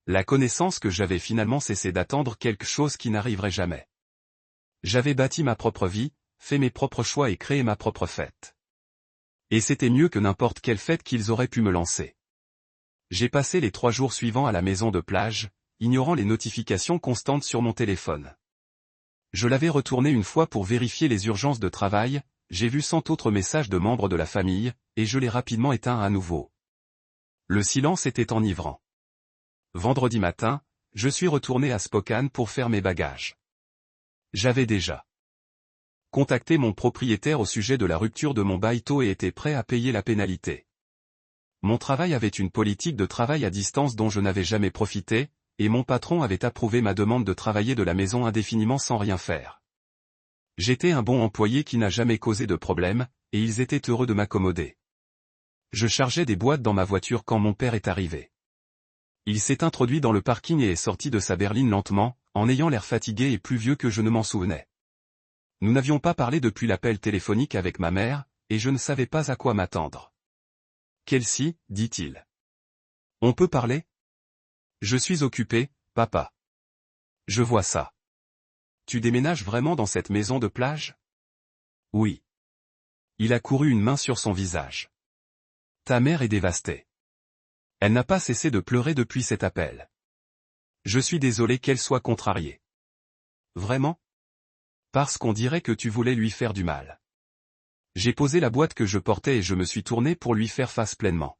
La connaissance que j'avais finalement cessé d'attendre quelque chose qui n'arriverait jamais. J'avais bâti ma propre vie, fait mes propres choix et créé ma propre fête. Et c'était mieux que n'importe quelle fête qu'ils auraient pu me lancer. J'ai passé les 3 jours suivants à la maison de plage, ignorant les notifications constantes sur mon téléphone. Je l'avais retourné une fois pour vérifier les urgences de travail, j'ai vu 100 autres messages de membres de la famille, et je l'ai rapidement éteint à nouveau. Le silence était enivrant. Vendredi matin, je suis retourné à Spokane pour faire mes bagages. J'avais déjà contacté mon propriétaire au sujet de la rupture de mon bail tôt et était prêt à payer la pénalité. Mon travail avait une politique de travail à distance dont je n'avais jamais profité, et mon patron avait approuvé ma demande de travailler de la maison indéfiniment sans rien faire. J'étais un bon employé qui n'a jamais causé de problème, et ils étaient heureux de m'accommoder. Je chargeais des boîtes dans ma voiture quand mon père est arrivé. Il s'est introduit dans le parking et est sorti de sa berline lentement, en ayant l'air fatigué et plus vieux que je ne m'en souvenais. Nous n'avions pas parlé depuis l'appel téléphonique avec ma mère, et je ne savais pas à quoi m'attendre. « Kelsey, dit-il. On peut parler ? Je suis occupé, papa. Je vois ça. Tu déménages vraiment dans cette maison de plage ? Oui. Il a couru une main sur son visage. Ta mère est dévastée. Elle n'a pas cessé de pleurer depuis cet appel. Je suis désolé qu'elle soit contrariée. Vraiment ? Parce qu'on dirait que tu voulais lui faire du mal. J'ai posé la boîte que je portais et je me suis tourné pour lui faire face pleinement.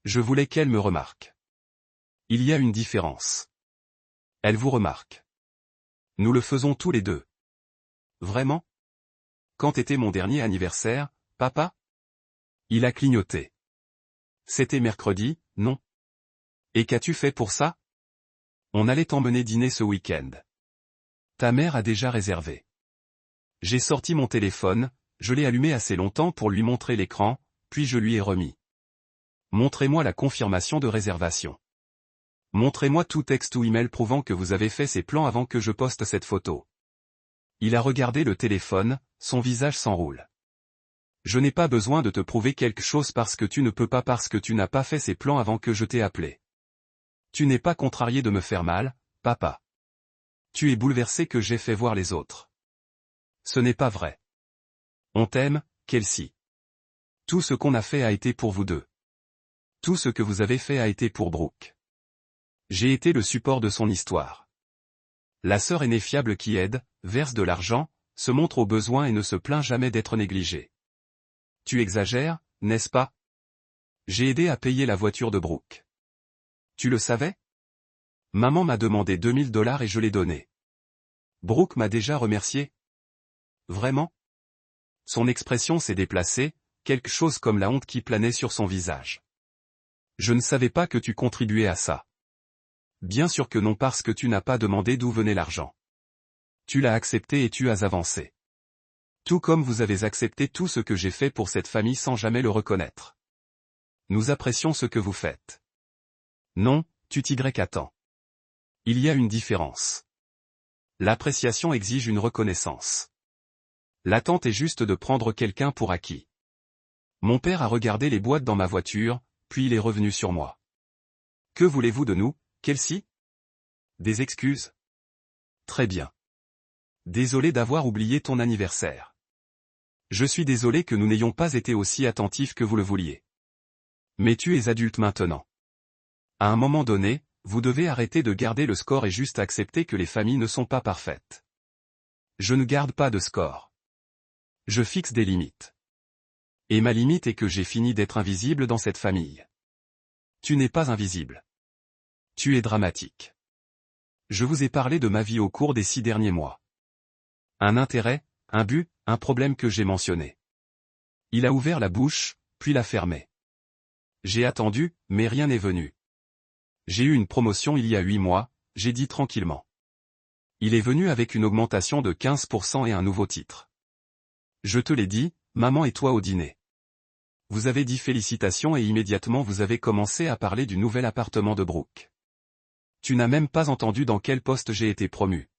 Je voulais qu'elle me remarque. Il y a une différence. Elle vous remarque. Nous le faisons tous les deux. Vraiment ? Quand était mon dernier anniversaire, papa ? Il a clignoté. C'était mercredi, non ? Et qu'as-tu fait pour ça ? On allait t'emmener dîner ce week-end. Ta mère a déjà réservé. J'ai sorti mon téléphone, je l'ai allumé assez longtemps pour lui montrer l'écran, puis je lui ai remis. Montrez-moi la confirmation de réservation. Montrez-moi tout texte ou email prouvant que vous avez fait ces plans avant que je poste cette photo. Il a regardé le téléphone, son visage s'enroule. Je n'ai pas besoin de te prouver quelque chose parce que tu ne peux pas parce que tu n'as pas fait ces plans avant que je t'ai appelé. Tu n'es pas contrarié de me faire mal, papa. Tu es bouleversé que j'ai fait voir les autres. Ce n'est pas vrai. On t'aime, Kelsey. Tout ce qu'on a fait a été pour vous deux. Tout ce que vous avez fait a été pour Brooke. J'ai été le support de son histoire. La sœur aînée fiable qui aide, verse de l'argent, se montre au besoin et ne se plaint jamais d'être négligée. Tu exagères, n'est-ce pas ? J'ai aidé à payer la voiture de Brooke. Tu le savais ? Maman m'a demandé $2000 et je l'ai donné. Brooke m'a déjà remercié. Vraiment ? Son expression s'est déplacée, quelque chose comme la honte qui planait sur son visage. Je ne savais pas que tu contribuais à ça. Bien sûr que non parce que tu n'as pas demandé d'où venait l'argent. Tu l'as accepté et tu as avancé. Tout comme vous avez accepté tout ce que j'ai fait pour cette famille sans jamais le reconnaître. Nous apprécions ce que vous faites. Non, tu t'y-attends. Il y a une différence. L'appréciation exige une reconnaissance. L'attente est juste de prendre quelqu'un pour acquis. Mon père a regardé les boîtes dans ma voiture, puis il est revenu sur moi. Que voulez-vous de nous, Kelsey ? Des excuses ? Très bien. Désolé d'avoir oublié ton anniversaire. Je suis désolé que nous n'ayons pas été aussi attentifs que vous le vouliez. Mais tu es adulte maintenant. À un moment donné, vous devez arrêter de garder le score et juste accepter que les familles ne sont pas parfaites. Je ne garde pas de score. Je fixe des limites. Et ma limite est que j'ai fini d'être invisible dans cette famille. Tu n'es pas invisible. Tu es dramatique. Je vous ai parlé de ma vie au cours des 6 derniers mois. Un intérêt, un but, un problème que j'ai mentionné. Il a ouvert la bouche, puis l'a fermée. J'ai attendu, mais rien n'est venu. J'ai eu une promotion il y a 8 mois, j'ai dit tranquillement. Il est venu avec une augmentation de 15% et un nouveau titre. Je te l'ai dit, maman et toi au dîner. Vous avez dit félicitations et immédiatement vous avez commencé à parler du nouvel appartement de Brooke. Tu n'as même pas entendu dans quel poste j'ai été promu.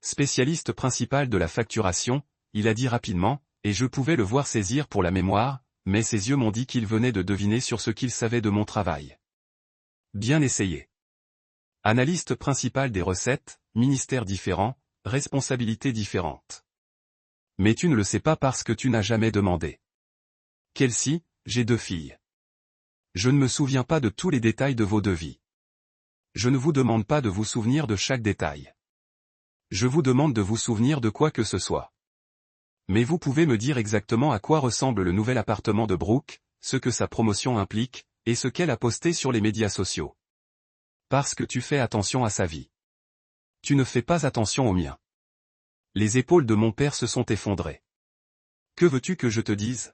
Spécialiste principal de la facturation, il a dit rapidement, et je pouvais le voir saisir pour la mémoire, mais ses yeux m'ont dit qu'il venait de deviner sur ce qu'il savait de mon travail. Bien essayé. Analyste principal des recettes, ministères différents, responsabilités différentes. Mais tu ne le sais pas parce que tu n'as jamais demandé. Kelsey, j'ai 2 filles. Je ne me souviens pas de tous les détails de vos 2 vies. Je ne vous demande pas de vous souvenir de chaque détail. Je vous demande de vous souvenir de quoi que ce soit. Mais vous pouvez me dire exactement à quoi ressemble le nouvel appartement de Brooke, ce que sa promotion implique, et ce qu'elle a posté sur les médias sociaux. Parce que tu fais attention à sa vie. Tu ne fais pas attention au mien. Les épaules de mon père se sont effondrées. Que veux-tu que je te dise?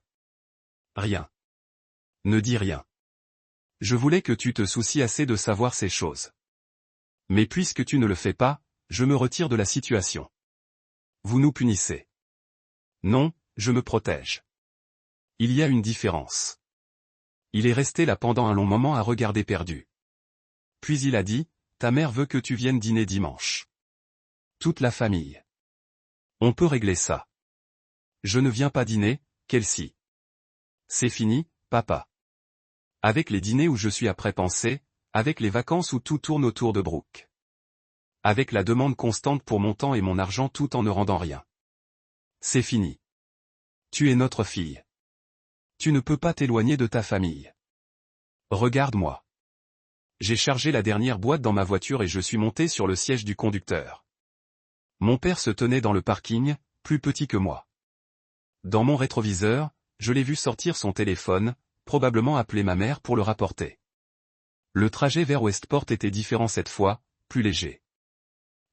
Rien. Ne dis rien. Je voulais que tu te soucies assez de savoir ces choses. Mais puisque tu ne le fais pas, je me retire de la situation. Vous nous punissez. Non, je me protège. Il y a une différence. Il est resté là pendant un long moment à regarder perdu. Puis il a dit, ta mère veut que tu viennes dîner dimanche. Toute la famille. On peut régler ça. Je ne viens pas dîner, Kelsey. C'est fini, papa. Avec les dîners où je suis après pensé, avec les vacances où tout tourne autour de Brooke. Avec la demande constante pour mon temps et mon argent tout en ne rendant rien. C'est fini. Tu es notre fille. Tu ne peux pas t'éloigner de ta famille. Regarde-moi. J'ai chargé la dernière boîte dans ma voiture et je suis monté sur le siège du conducteur. Mon père se tenait dans le parking, plus petit que moi. Dans mon rétroviseur, je l'ai vu sortir son téléphone, probablement appeler ma mère pour le rapporter. Le trajet vers Westport était différent cette fois, plus léger.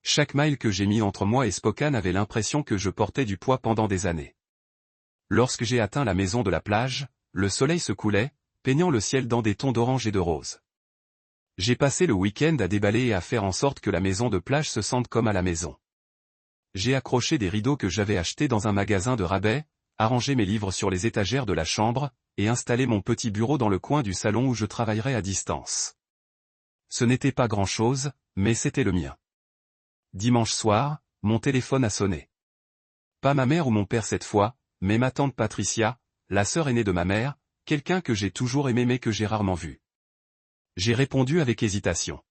Chaque mile que j'ai mis entre moi et Spokane avait l'impression que je portais du poids pendant des années. Lorsque j'ai atteint la maison de la plage, le soleil se coulait, peignant le ciel dans des tons d'orange et de rose. J'ai passé le week-end à déballer et à faire en sorte que la maison de plage se sente comme à la maison. J'ai accroché des rideaux que j'avais achetés dans un magasin de rabais, arrangé mes livres sur les étagères de la chambre, et installé mon petit bureau dans le coin du salon où je travaillerais à distance. Ce n'était pas grand-chose, mais c'était le mien. Dimanche soir, mon téléphone a sonné. Pas ma mère ou mon père cette fois, mais ma tante Patricia, la sœur aînée de ma mère, quelqu'un que j'ai toujours aimé mais que j'ai rarement vu. J'ai répondu avec hésitation.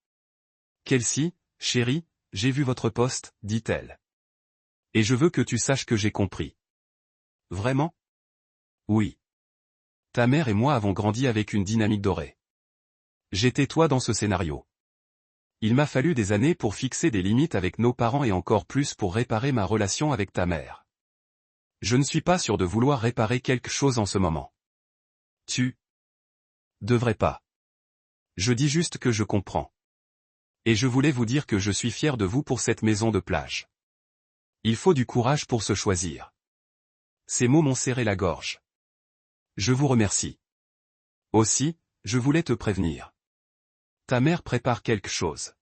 Kelsey, chérie, j'ai vu votre poste, dit-elle. Et je veux que tu saches que j'ai compris. Vraiment? Oui. Ta mère et moi avons grandi avec une dynamique dorée. J'étais toi dans ce scénario. Il m'a fallu des années pour fixer des limites avec nos parents et encore plus pour réparer ma relation avec ta mère. Je ne suis pas sûr de vouloir réparer quelque chose en ce moment. Tu devrais pas. Je dis juste que je comprends. Et je voulais vous dire que je suis fier de vous pour cette maison de plage. Il faut du courage pour se choisir. Ces mots m'ont serré la gorge. Je vous remercie. Aussi, je voulais te prévenir. Ta mère prépare quelque chose.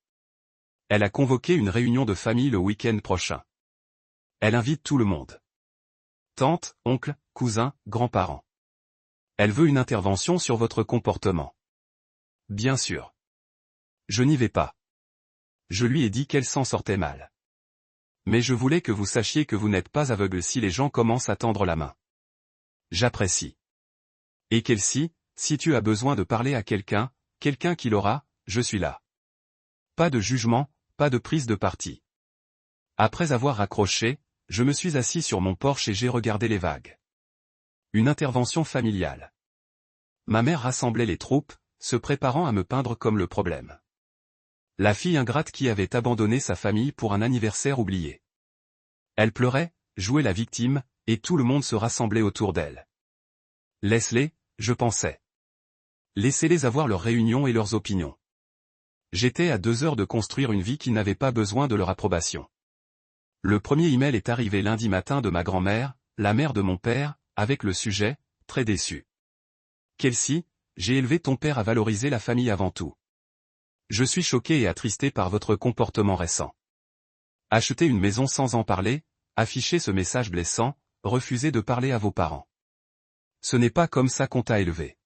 Elle a convoqué une réunion de famille le week-end prochain. Elle invite tout le monde. Tante, oncle, cousins, grands-parents. Elle veut une intervention sur votre comportement. Bien sûr. Je n'y vais pas. Je lui ai dit qu'elle s'en sortait mal. Mais je voulais que vous sachiez que vous n'êtes pas aveugle si les gens commencent à tendre la main. J'apprécie. Et Kelsey, si tu as besoin de parler à quelqu'un qui l'aura, je suis là. Pas de jugement, pas de prise de parti. Après avoir raccroché, je me suis assis sur mon porche et j'ai regardé les vagues. Une intervention familiale. Ma mère rassemblait les troupes, se préparant à me peindre comme le problème. La fille ingrate qui avait abandonné sa famille pour un anniversaire oublié. Elle pleurait, jouait la victime, et tout le monde se rassemblait autour d'elle. Laisse-les, je pensais. Laissez-les avoir leurs réunions et leurs opinions. J'étais à 2 heures de construire une vie qui n'avait pas besoin de leur approbation. Le premier email est arrivé lundi matin de ma grand-mère, la mère de mon père, avec le sujet, très déçu. Kelsey, j'ai élevé ton père à valoriser la famille avant tout. Je suis choqué et attristé par votre comportement récent. Acheter une maison sans en parler, afficher ce message blessant, refuser de parler à vos parents. Ce n'est pas comme ça qu'on t'a élevé.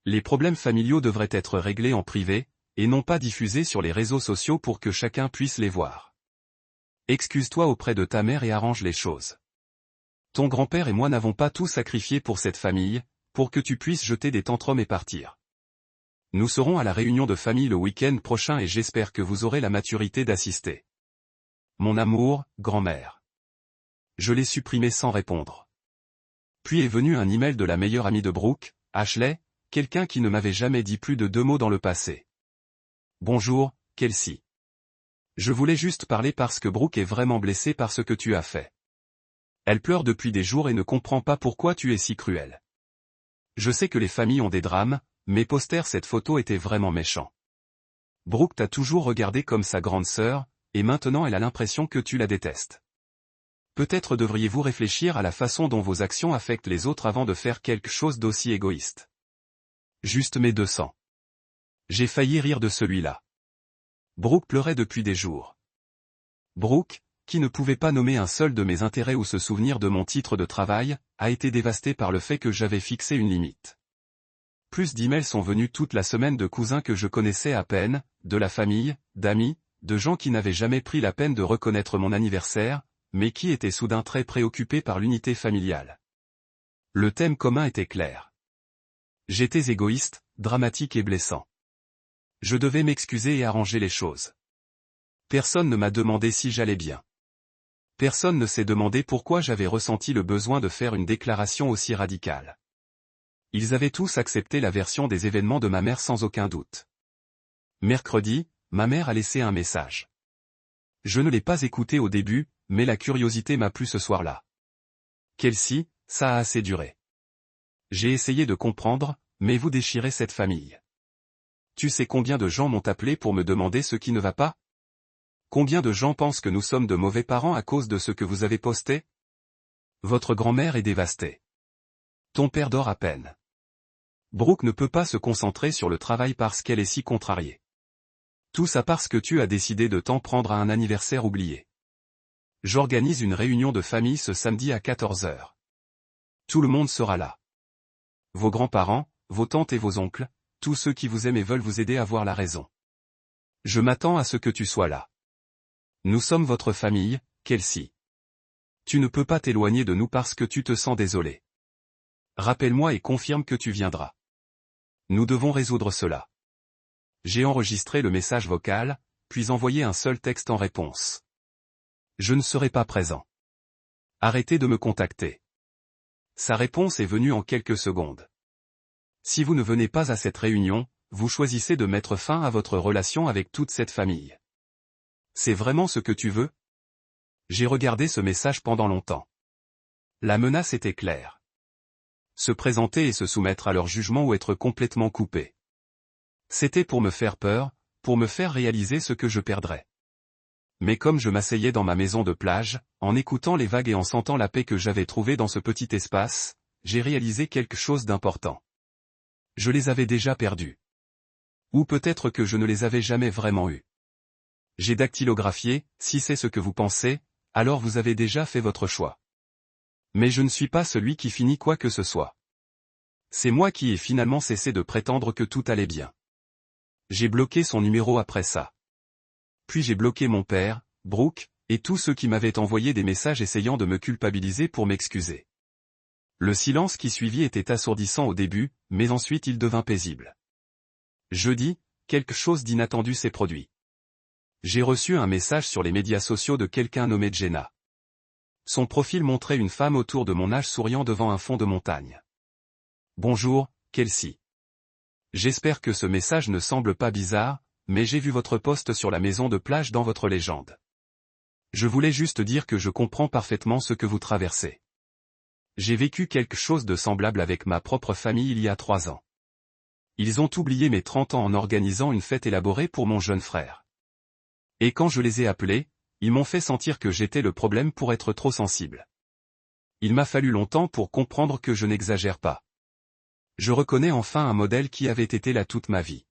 Les problèmes familiaux devraient être réglés en privé, et non pas diffusés sur les réseaux sociaux pour que chacun puisse les voir. Excuse-toi auprès de ta mère et arrange les choses. Ton grand-père et moi n'avons pas tout sacrifié pour cette famille, pour que tu puisses jeter des tantrums et partir. Nous serons à la réunion de famille le week-end prochain et j'espère que vous aurez la maturité d'assister. Mon amour, grand-mère. Je l'ai supprimé sans répondre. Puis est venu un email de la meilleure amie de Brooke, Ashley, quelqu'un qui ne m'avait jamais dit plus de 2 mots dans le passé. Bonjour, Kelsey. Je voulais juste parler parce que Brooke est vraiment blessée par ce que tu as fait. Elle pleure depuis des jours et ne comprend pas pourquoi tu es si cruel. Je sais que les familles ont des drames, mais poster cette photo était vraiment méchant. Brooke t'a toujours regardé comme sa grande sœur, et maintenant elle a l'impression que tu la détestes. Peut-être devriez-vous réfléchir à la façon dont vos actions affectent les autres avant de faire quelque chose d'aussi égoïste. Juste mes 200. J'ai failli rire de celui-là. Brooke pleurait depuis des jours. Brooke, qui ne pouvait pas nommer un seul de mes intérêts ou se souvenir de mon titre de travail, a été dévastée par le fait que j'avais fixé une limite. Plus d'emails sont venus toute la semaine de cousins que je connaissais à peine, de la famille, d'amis, de gens qui n'avaient jamais pris la peine de reconnaître mon anniversaire, mais qui étaient soudain très préoccupés par l'unité familiale. Le thème commun était clair. J'étais égoïste, dramatique et blessant. Je devais m'excuser et arranger les choses. Personne ne m'a demandé si j'allais bien. Personne ne s'est demandé pourquoi j'avais ressenti le besoin de faire une déclaration aussi radicale. Ils avaient tous accepté la version des événements de ma mère sans aucun doute. Mercredi, ma mère a laissé un message. Je ne l'ai pas écouté au début, mais la curiosité m'a plu ce soir-là. Kelsey, ça a assez duré. J'ai essayé de comprendre, mais vous déchirez cette famille. Tu sais combien de gens m'ont appelé pour me demander ce qui ne va pas? Combien de gens pensent que nous sommes de mauvais parents à cause de ce que vous avez posté? Votre grand-mère est dévastée. Ton père dort à peine. Brooke ne peut pas se concentrer sur le travail parce qu'elle est si contrariée. Tout ça parce que tu as décidé de t'en prendre à un anniversaire oublié. J'organise une réunion de famille ce samedi à 14 h. Tout le monde sera là. Vos grands-parents, vos tantes et vos oncles, tous ceux qui vous aiment et veulent vous aider à voir la raison. Je m'attends à ce que tu sois là. Nous sommes votre famille, Kelsey. Tu ne peux pas t'éloigner de nous parce que tu te sens désolé. Rappelle-moi et confirme que tu viendras. Nous devons résoudre cela. J'ai enregistré le message vocal, puis envoyé un seul texte en réponse. Je ne serai pas présent. Arrêtez de me contacter. Sa réponse est venue en quelques secondes. Si vous ne venez pas à cette réunion, vous choisissez de mettre fin à votre relation avec toute cette famille. C'est vraiment ce que tu veux? J'ai regardé ce message pendant longtemps. La menace était claire. Se présenter et se soumettre à leur jugement ou être complètement coupé. C'était pour me faire peur, pour me faire réaliser ce que je perdrais. Mais comme je m'asseyais dans ma maison de plage, en écoutant les vagues et en sentant la paix que j'avais trouvée dans ce petit espace, j'ai réalisé quelque chose d'important. Je les avais déjà perdus. Ou peut-être que je ne les avais jamais vraiment eus. J'ai dactylographié, si c'est ce que vous pensez, alors vous avez déjà fait votre choix. Mais je ne suis pas celui qui finit quoi que ce soit. C'est moi qui ai finalement cessé de prétendre que tout allait bien. J'ai bloqué son numéro après ça. Puis j'ai bloqué mon père, Brooke, et tous ceux qui m'avaient envoyé des messages essayant de me culpabiliser pour m'excuser. Le silence qui suivit était assourdissant au début, mais ensuite il devint paisible. Jeudi, quelque chose d'inattendu s'est produit. J'ai reçu un message sur les médias sociaux de quelqu'un nommé Jenna. Son profil montrait une femme autour de mon âge souriant devant un fond de montagne. Bonjour, Kelsey. J'espère que ce message ne semble pas bizarre, mais j'ai vu votre post sur la maison de plage dans votre légende. Je voulais juste dire que je comprends parfaitement ce que vous traversez. J'ai vécu quelque chose de semblable avec ma propre famille il y a 3 ans. Ils ont oublié mes 30 ans en organisant une fête élaborée pour mon jeune frère. Et quand je les ai appelés, ils m'ont fait sentir que j'étais le problème pour être trop sensible. Il m'a fallu longtemps pour comprendre que je n'exagère pas. Je reconnais enfin un modèle qui avait été là toute ma vie.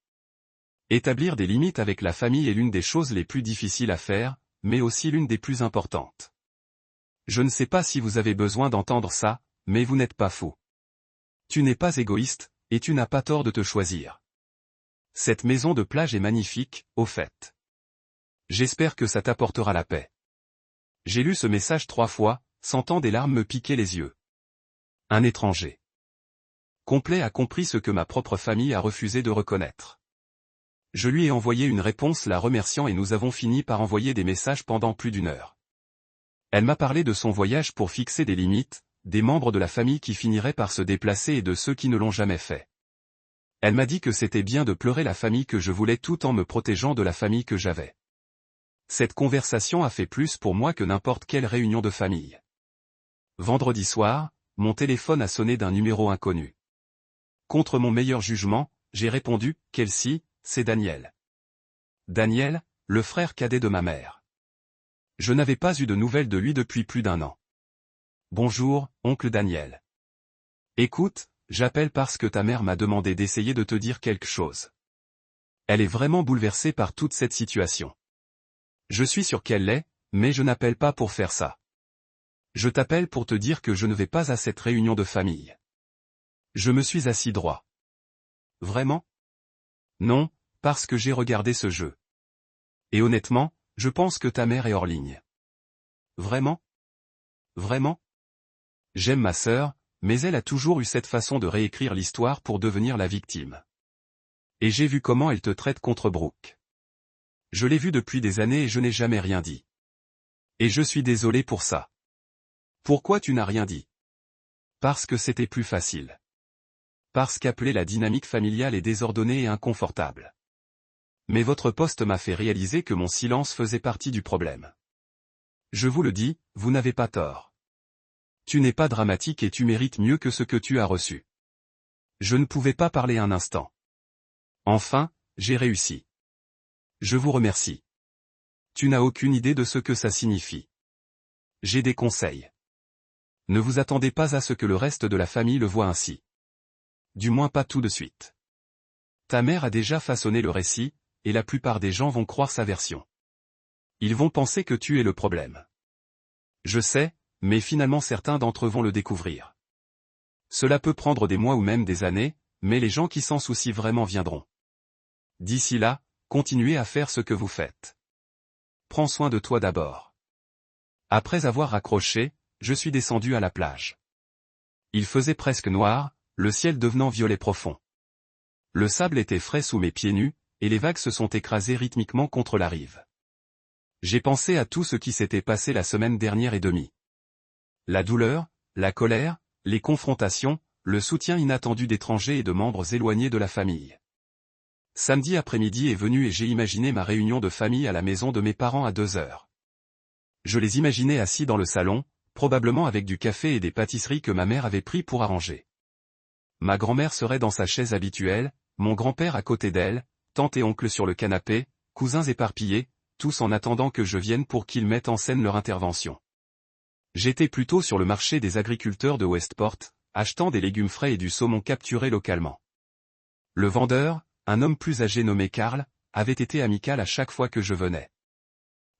Établir des limites avec la famille est l'une des choses les plus difficiles à faire, mais aussi l'une des plus importantes. Je ne sais pas si vous avez besoin d'entendre ça, mais vous n'êtes pas fou. Tu n'es pas égoïste, et tu n'as pas tort de te choisir. Cette maison de plage est magnifique, au fait. J'espère que ça t'apportera la paix. J'ai lu ce message 3 fois, sentant des larmes me piquer les yeux. Un étranger. Complet a compris ce que ma propre famille a refusé de reconnaître. Je lui ai envoyé une réponse la remerciant et nous avons fini par envoyer des messages pendant plus d'1 heure. Elle m'a parlé de son voyage pour fixer des limites, des membres de la famille qui finiraient par se déplacer et de ceux qui ne l'ont jamais fait. Elle m'a dit que c'était bien de pleurer la famille que je voulais tout en me protégeant de la famille que j'avais. Cette conversation a fait plus pour moi que n'importe quelle réunion de famille. Vendredi soir, mon téléphone a sonné d'un numéro inconnu. Contre mon meilleur jugement, j'ai répondu « Kelsey, c'est Daniel. » Daniel, le frère cadet de ma mère. Je n'avais pas eu de nouvelles de lui depuis plus d'1 an. Bonjour, oncle Daniel. Écoute, j'appelle parce que ta mère m'a demandé d'essayer de te dire quelque chose. Elle est vraiment bouleversée par toute cette situation. Je suis sûr qu'elle l'est, mais je n'appelle pas pour faire ça. Je t'appelle pour te dire que je ne vais pas à cette réunion de famille. Je me suis assis droit. Vraiment? Non, parce que j'ai regardé ce jeu. Et honnêtement, je pense que ta mère est hors ligne. Vraiment? Vraiment? J'aime ma sœur, mais elle a toujours eu cette façon de réécrire l'histoire pour devenir la victime. Et j'ai vu comment elle te traite contre Brooke. Je l'ai vu depuis des années et je n'ai jamais rien dit. Et je suis désolé pour ça. Pourquoi tu n'as rien dit? Parce que c'était plus facile. Parce qu'appeler la dynamique familiale est désordonnée et inconfortable. Mais votre poste m'a fait réaliser que mon silence faisait partie du problème. Je vous le dis, vous n'avez pas tort. Tu n'es pas dramatique et tu mérites mieux que ce que tu as reçu. Je ne pouvais pas parler un instant. Enfin, j'ai réussi. Je vous remercie. Tu n'as aucune idée de ce que ça signifie. J'ai des conseils. Ne vous attendez pas à ce que le reste de la famille le voie ainsi. Du moins pas tout de suite. Ta mère a déjà façonné le récit, et la plupart des gens vont croire sa version. Ils vont penser que tu es le problème. Je sais, mais finalement certains d'entre eux vont le découvrir. Cela peut prendre des mois ou même des années, mais les gens qui s'en soucient vraiment viendront. D'ici là, continuez à faire ce que vous faites. Prends soin de toi d'abord. Après avoir raccroché, je suis descendu à la plage. Il faisait presque noir, le ciel devenant violet profond. Le sable était frais sous mes pieds nus, et les vagues se sont écrasées rythmiquement contre la rive. J'ai pensé à tout ce qui s'était passé la semaine dernière et demie. La douleur, la colère, les confrontations, le soutien inattendu d'étrangers et de membres éloignés de la famille. Samedi après-midi est venu et j'ai imaginé ma réunion de famille à la maison de mes parents à 2 heures. Je les imaginais assis dans le salon, probablement avec du café et des pâtisseries que ma mère avait pris pour arranger. Ma grand-mère serait dans sa chaise habituelle, mon grand-père à côté d'elle, tante et oncle sur le canapé, cousins éparpillés, tous en attendant que je vienne pour qu'ils mettent en scène leur intervention. J'étais plutôt sur le marché des agriculteurs de Westport, achetant des légumes frais et du saumon capturé localement. Le vendeur, un homme plus âgé nommé Karl, avait été amical à chaque fois que je venais.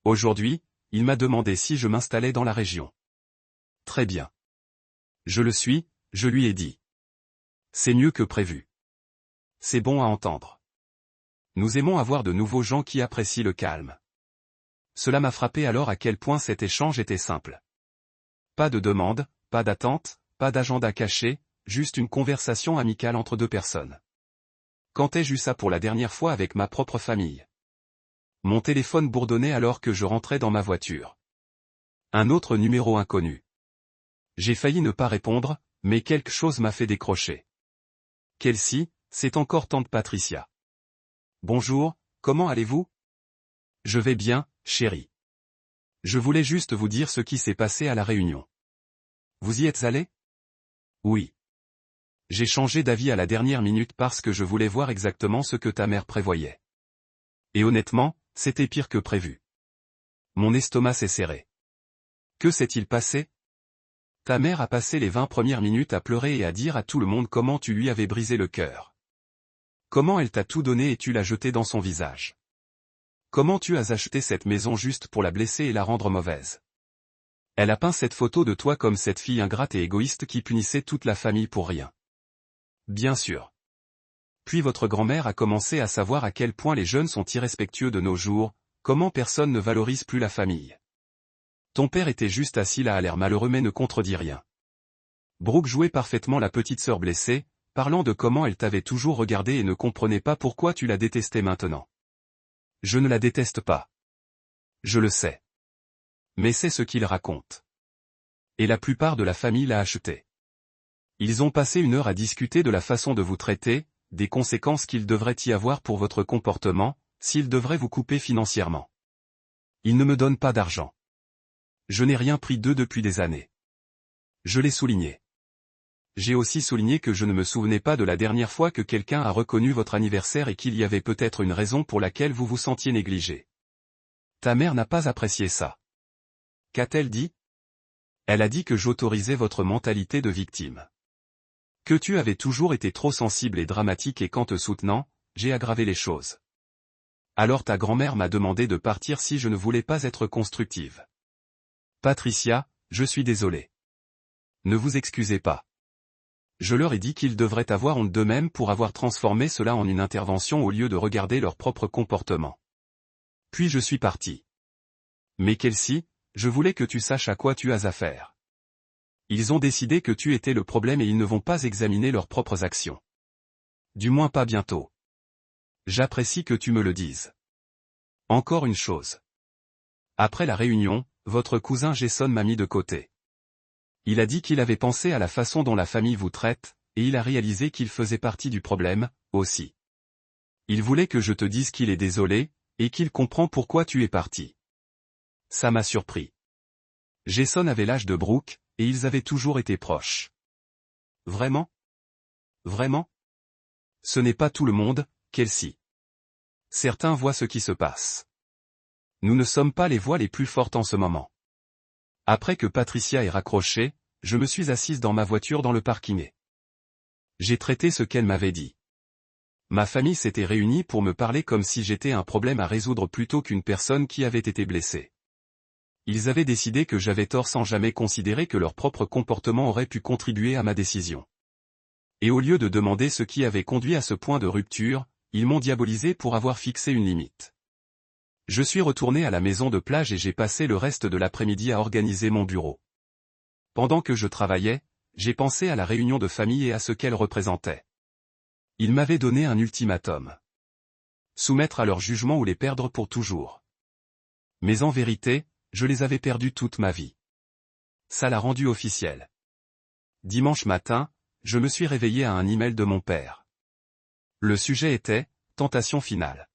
Aujourd'hui, il m'a demandé si je m'installais dans la région. Très bien. Je le suis, je lui ai dit. C'est mieux que prévu. C'est bon à entendre. Nous aimons avoir de nouveaux gens qui apprécient le calme. Cela m'a frappé alors à quel point cet échange était simple. Pas de demande, pas d'attente, pas d'agenda caché, juste une conversation amicale entre 2 personnes. Quand ai-je eu ça pour la dernière fois avec ma propre famille? Mon téléphone bourdonnait alors que je rentrais dans ma voiture. Un autre numéro inconnu. J'ai failli ne pas répondre, mais quelque chose m'a fait décrocher. Kelsey, c'est encore tante Patricia. Bonjour, comment allez-vous? Je vais bien, chérie. Je voulais juste vous dire ce qui s'est passé à la réunion. Vous y êtes allé? Oui. J'ai changé d'avis à la dernière minute parce que je voulais voir exactement ce que ta mère prévoyait. Et honnêtement, c'était pire que prévu. Mon estomac s'est serré. Que s'est-il passé? Ta mère a passé les 20 premières minutes à pleurer et à dire à tout le monde comment tu lui avais brisé le cœur. Comment elle t'a tout donné et tu l'as jeté dans son visage. Comment tu as acheté cette maison juste pour la blesser et la rendre mauvaise. Elle a peint cette photo de toi comme cette fille ingrate et égoïste qui punissait toute la famille pour rien. Bien sûr. Puis votre grand-mère a commencé à savoir à quel point les jeunes sont irrespectueux de nos jours, comment personne ne valorise plus la famille. Ton père était juste assis là à l'air malheureux mais ne contredit rien. Brooke jouait parfaitement la petite sœur blessée, parlant de comment elle t'avait toujours regardé et ne comprenait pas pourquoi tu la détestais maintenant. Je ne la déteste pas. Je le sais. Mais c'est ce qu'il raconte. Et la plupart de la famille l'a acheté. Ils ont passé 1 heure à discuter de la façon de vous traiter, des conséquences qu'il devrait y avoir pour votre comportement, s'il devrait vous couper financièrement. Il ne me donne pas d'argent. Je n'ai rien pris d'eux depuis des années. Je l'ai souligné. J'ai aussi souligné que je ne me souvenais pas de la dernière fois que quelqu'un a reconnu votre anniversaire et qu'il y avait peut-être une raison pour laquelle vous vous sentiez négligé. Ta mère n'a pas apprécié ça. Qu'a-t-elle dit? Elle a dit que j'autorisais votre mentalité de victime. Que tu avais toujours été trop sensible et dramatique et qu'en te soutenant, j'ai aggravé les choses. Alors ta grand-mère m'a demandé de partir si je ne voulais pas être constructive. Patricia, je suis désolé. Ne vous excusez pas. Je leur ai dit qu'ils devraient avoir honte d'eux-mêmes pour avoir transformé cela en une intervention au lieu de regarder leur propre comportement. Puis je suis parti. Mais Kelsey, je voulais que tu saches à quoi tu as affaire. Ils ont décidé que tu étais le problème et ils ne vont pas examiner leurs propres actions. Du moins pas bientôt. J'apprécie que tu me le dises. Encore une chose. Après la réunion, votre cousin Jason m'a mis de côté. Il a dit qu'il avait pensé à la façon dont la famille vous traite, et il a réalisé qu'il faisait partie du problème, aussi. Il voulait que je te dise qu'il est désolé, et qu'il comprend pourquoi tu es parti. Ça m'a surpris. Jason avait l'âge de Brooke, et ils avaient toujours été proches. Vraiment? Vraiment? Ce n'est pas tout le monde, Kelsey. Certains voient ce qui se passe. Nous ne sommes pas les voix les plus fortes en ce moment. Après que Patricia ait raccroché, je me suis assise dans ma voiture dans le parking. J'ai traité ce qu'elle m'avait dit. Ma famille s'était réunie pour me parler comme si j'étais un problème à résoudre plutôt qu'une personne qui avait été blessée. Ils avaient décidé que j'avais tort sans jamais considérer que leur propre comportement aurait pu contribuer à ma décision. Et au lieu de demander ce qui avait conduit à ce point de rupture, ils m'ont diabolisé pour avoir fixé une limite. Je suis retourné à la maison de plage et j'ai passé le reste de l'après-midi à organiser mon bureau. Pendant que je travaillais, j'ai pensé à la réunion de famille et à ce qu'elle représentait. Ils m'avaient donné un ultimatum. Soumettre à leur jugement ou les perdre pour toujours. Mais en vérité, je les avais perdus toute ma vie. Ça l'a rendu officiel. Dimanche matin, je me suis réveillé à un email de mon père. Le sujet était « Tentation finale ».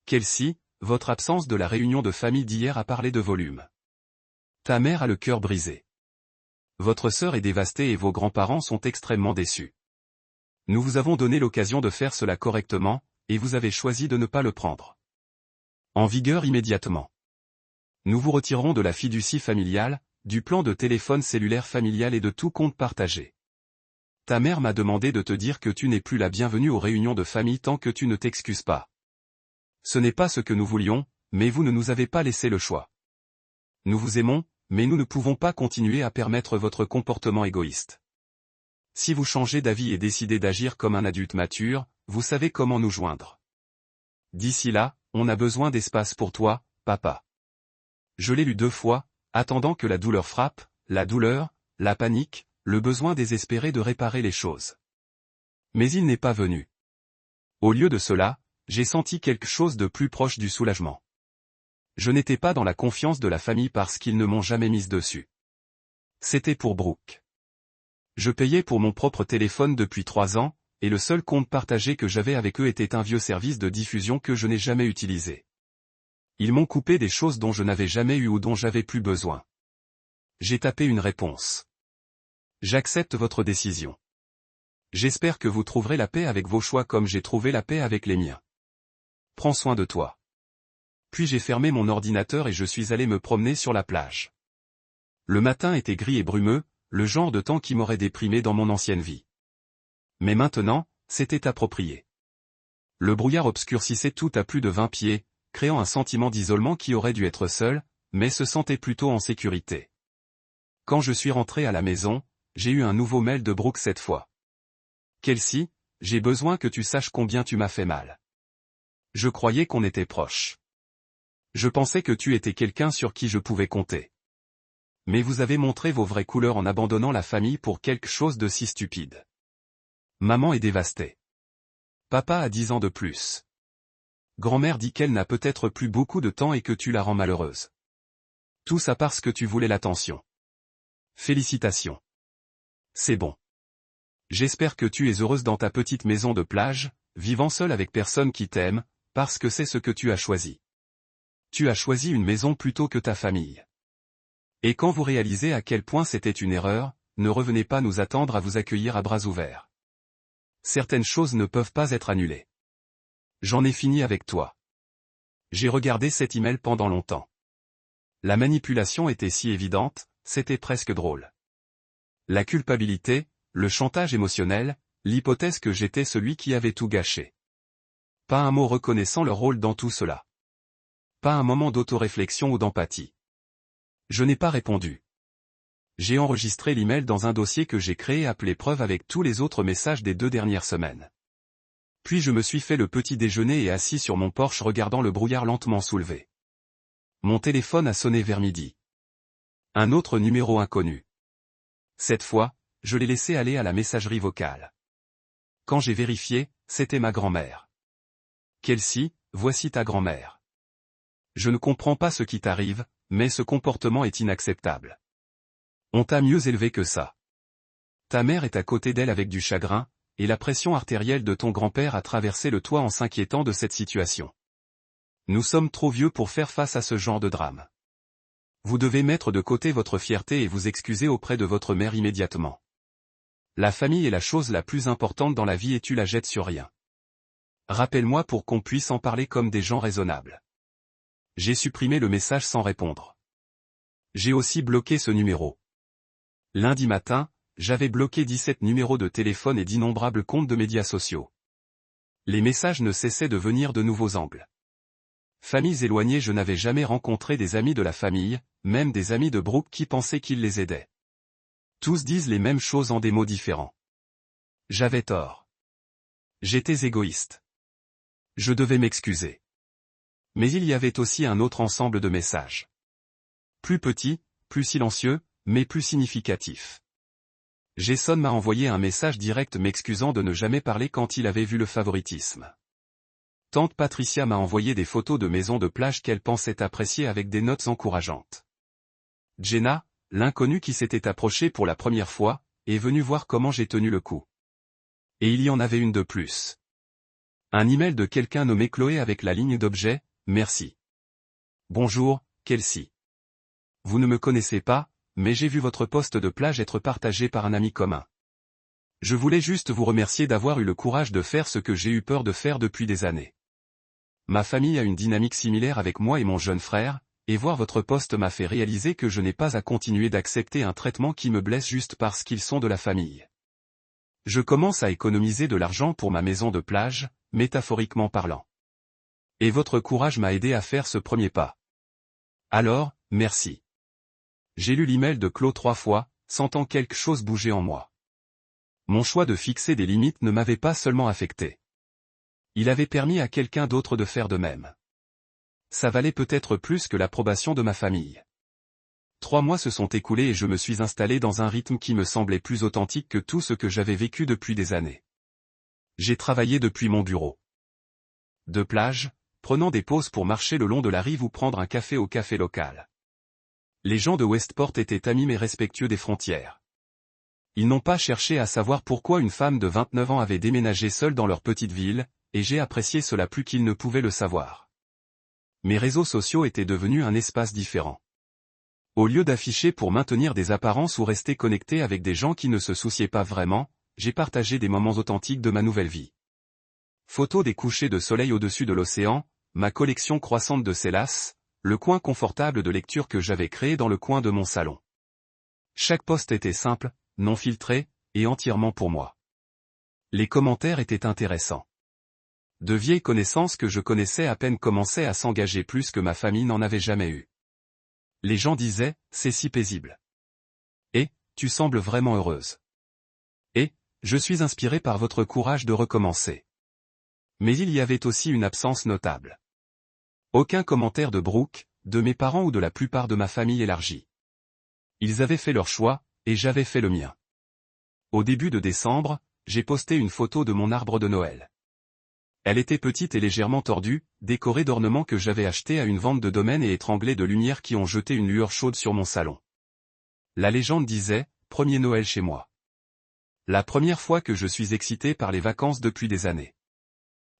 Kelsey, votre absence de la réunion de famille d'hier a parlé de volume. Ta mère a le cœur brisé. Votre sœur est dévastée et vos grands-parents sont extrêmement déçus. Nous vous avons donné l'occasion de faire cela correctement, et vous avez choisi de ne pas le prendre. En vigueur immédiatement. Nous vous retirerons de la fiducie familiale, du plan de téléphone cellulaire familial et de tout compte partagé. Ta mère m'a demandé de te dire que tu n'es plus la bienvenue aux réunions de famille tant que tu ne t'excuses pas. Ce n'est pas ce que nous voulions, mais vous ne nous avez pas laissé le choix. Nous vous aimons, mais nous ne pouvons pas continuer à permettre votre comportement égoïste. Si vous changez d'avis et décidez d'agir comme un adulte mature, vous savez comment nous joindre. D'ici là, on a besoin d'espace pour toi, papa. Je l'ai lu 2 fois, attendant que la douleur frappe, la douleur, la panique, le besoin désespéré de réparer les choses. Mais il n'est pas venu. Au lieu de cela, j'ai senti quelque chose de plus proche du soulagement. Je n'étais pas dans la confiance de la famille parce qu'ils ne m'ont jamais mise dessus. C'était pour Brooke. Je payais pour mon propre téléphone depuis 3 ans, et le seul compte partagé que j'avais avec eux était un vieux service de diffusion que je n'ai jamais utilisé. Ils m'ont coupé des choses dont je n'avais jamais eu ou dont j'avais plus besoin. J'ai tapé une réponse. J'accepte votre décision. J'espère que vous trouverez la paix avec vos choix comme j'ai trouvé la paix avec les miens. Prends soin de toi. Puis j'ai fermé mon ordinateur et je suis allé me promener sur la plage. Le matin était gris et brumeux, le genre de temps qui m'aurait déprimé dans mon ancienne vie. Mais maintenant, c'était approprié. Le brouillard obscurcissait tout à plus de 20 pieds, créant un sentiment d'isolement qui aurait dû être seul, mais se sentait plutôt en sécurité. Quand je suis rentré à la maison, j'ai eu un nouveau mail de Brooke cette fois. Kelsey, j'ai besoin que tu saches combien tu m'as fait mal. Je croyais qu'on était proches. Je pensais que tu étais quelqu'un sur qui je pouvais compter. Mais vous avez montré vos vraies couleurs en abandonnant la famille pour quelque chose de si stupide. Maman est dévastée. Papa a 10 ans de plus. Grand-mère dit qu'elle n'a peut-être plus beaucoup de temps et que tu la rends malheureuse. Tout ça parce que tu voulais l'attention. Félicitations. C'est bon. J'espère que tu es heureuse dans ta petite maison de plage, vivant seule avec personne qui t'aime, parce que c'est ce que tu as choisi. Tu as choisi une maison plutôt que ta famille. Et quand vous réalisez à quel point c'était une erreur, ne revenez pas nous attendre à vous accueillir à bras ouverts. Certaines choses ne peuvent pas être annulées. J'en ai fini avec toi. J'ai regardé cet email pendant longtemps. La manipulation était si évidente, c'était presque drôle. La culpabilité, le chantage émotionnel, l'hypothèse que j'étais celui qui avait tout gâché. Pas un mot reconnaissant leur rôle dans tout cela. Pas un moment d'autoréflexion ou d'empathie. Je n'ai pas répondu. J'ai enregistré l'email dans un dossier que j'ai créé appelé preuve avec tous les autres messages des 2 dernières semaines. Puis je me suis fait le petit déjeuner et assis sur mon porche regardant le brouillard lentement soulevé. Mon téléphone a sonné vers midi. Un autre numéro inconnu. Cette fois, je l'ai laissé aller à la messagerie vocale. Quand j'ai vérifié, c'était ma grand-mère. Kelsey, voici ta grand-mère. Je ne comprends pas ce qui t'arrive, mais ce comportement est inacceptable. On t'a mieux élevé que ça. Ta mère est à côté d'elle avec du chagrin, et la pression artérielle de ton grand-père a traversé le toit en s'inquiétant de cette situation. Nous sommes trop vieux pour faire face à ce genre de drame. Vous devez mettre de côté votre fierté et vous excuser auprès de votre mère immédiatement. La famille est la chose la plus importante dans la vie et tu la jettes sur rien. Rappelle-moi pour qu'on puisse en parler comme des gens raisonnables. J'ai supprimé le message sans répondre. J'ai aussi bloqué ce numéro. Lundi matin, j'avais bloqué 17 numéros de téléphone et d'innombrables comptes de médias sociaux. Les messages ne cessaient de venir de nouveaux angles. Familles éloignées, je n'avais jamais rencontré des amis de la famille, même des amis de Brooke qui pensaient qu'ils les aidaient. Tous disent les mêmes choses en des mots différents. J'avais tort. J'étais égoïste. Je devais m'excuser. Mais il y avait aussi un autre ensemble de messages. Plus petit, plus silencieux, mais plus significatif. Jason m'a envoyé un message direct m'excusant de ne jamais parler quand il avait vu le favoritisme. Tante Patricia m'a envoyé des photos de maisons de plage qu'elle pensait apprécier avec des notes encourageantes. Jenna, l'inconnu qui s'était approché pour la première fois, est venue voir comment j'ai tenu le coup. Et il y en avait une de plus. Un email de quelqu'un nommé Chloé avec la ligne d'objet, merci. Bonjour, Kelsey. Vous ne me connaissez pas, mais j'ai vu votre post de plage être partagé par un ami commun. Je voulais juste vous remercier d'avoir eu le courage de faire ce que j'ai eu peur de faire depuis des années. Ma famille a une dynamique similaire avec moi et mon jeune frère, et voir votre post m'a fait réaliser que je n'ai pas à continuer d'accepter un traitement qui me blesse juste parce qu'ils sont de la famille. Je commence à économiser de l'argent pour ma maison de plage, métaphoriquement parlant. Et votre courage m'a aidé à faire ce premier pas. Alors, merci. J'ai lu l'email de Claude 3 fois, sentant quelque chose bouger en moi. Mon choix de fixer des limites ne m'avait pas seulement affecté. Il avait permis à quelqu'un d'autre de faire de même. Ça valait peut-être plus que l'approbation de ma famille. 3 mois se sont écoulés et je me suis installé dans un rythme qui me semblait plus authentique que tout ce que j'avais vécu depuis des années. J'ai travaillé depuis mon bureau. De plage, prenant des pauses pour marcher le long de la rive ou prendre un café au café local. Les gens de Westport étaient amis mais respectueux des frontières. Ils n'ont pas cherché à savoir pourquoi une femme de 29 ans avait déménagé seule dans leur petite ville, et j'ai apprécié cela plus qu'ils ne pouvaient le savoir. Mes réseaux sociaux étaient devenus un espace différent. Au lieu d'afficher pour maintenir des apparences ou rester connecté avec des gens qui ne se souciaient pas vraiment, j'ai partagé des moments authentiques de ma nouvelle vie. Photos des couchers de soleil au-dessus de l'océan, ma collection croissante de Célas, le coin confortable de lecture que j'avais créé dans le coin de mon salon. Chaque post était simple, non filtré, et entièrement pour moi. Les commentaires étaient intéressants. De vieilles connaissances que je connaissais à peine commençaient à s'engager plus que ma famille n'en avait jamais eu. Les gens disaient, c'est si paisible. Et, tu sembles vraiment heureuse. Et, je suis inspiré par votre courage de recommencer. Mais il y avait aussi une absence notable. Aucun commentaire de Brooke, de mes parents ou de la plupart de ma famille élargie. Ils avaient fait leur choix, et j'avais fait le mien. Au début de décembre, j'ai posté une photo de mon arbre de Noël. Elle était petite et légèrement tordue, décorée d'ornements que j'avais achetés à une vente de domaine et étranglée de lumières qui ont jeté une lueur chaude sur mon salon. La légende disait, premier Noël chez moi. La première fois que je suis excité par les vacances depuis des années.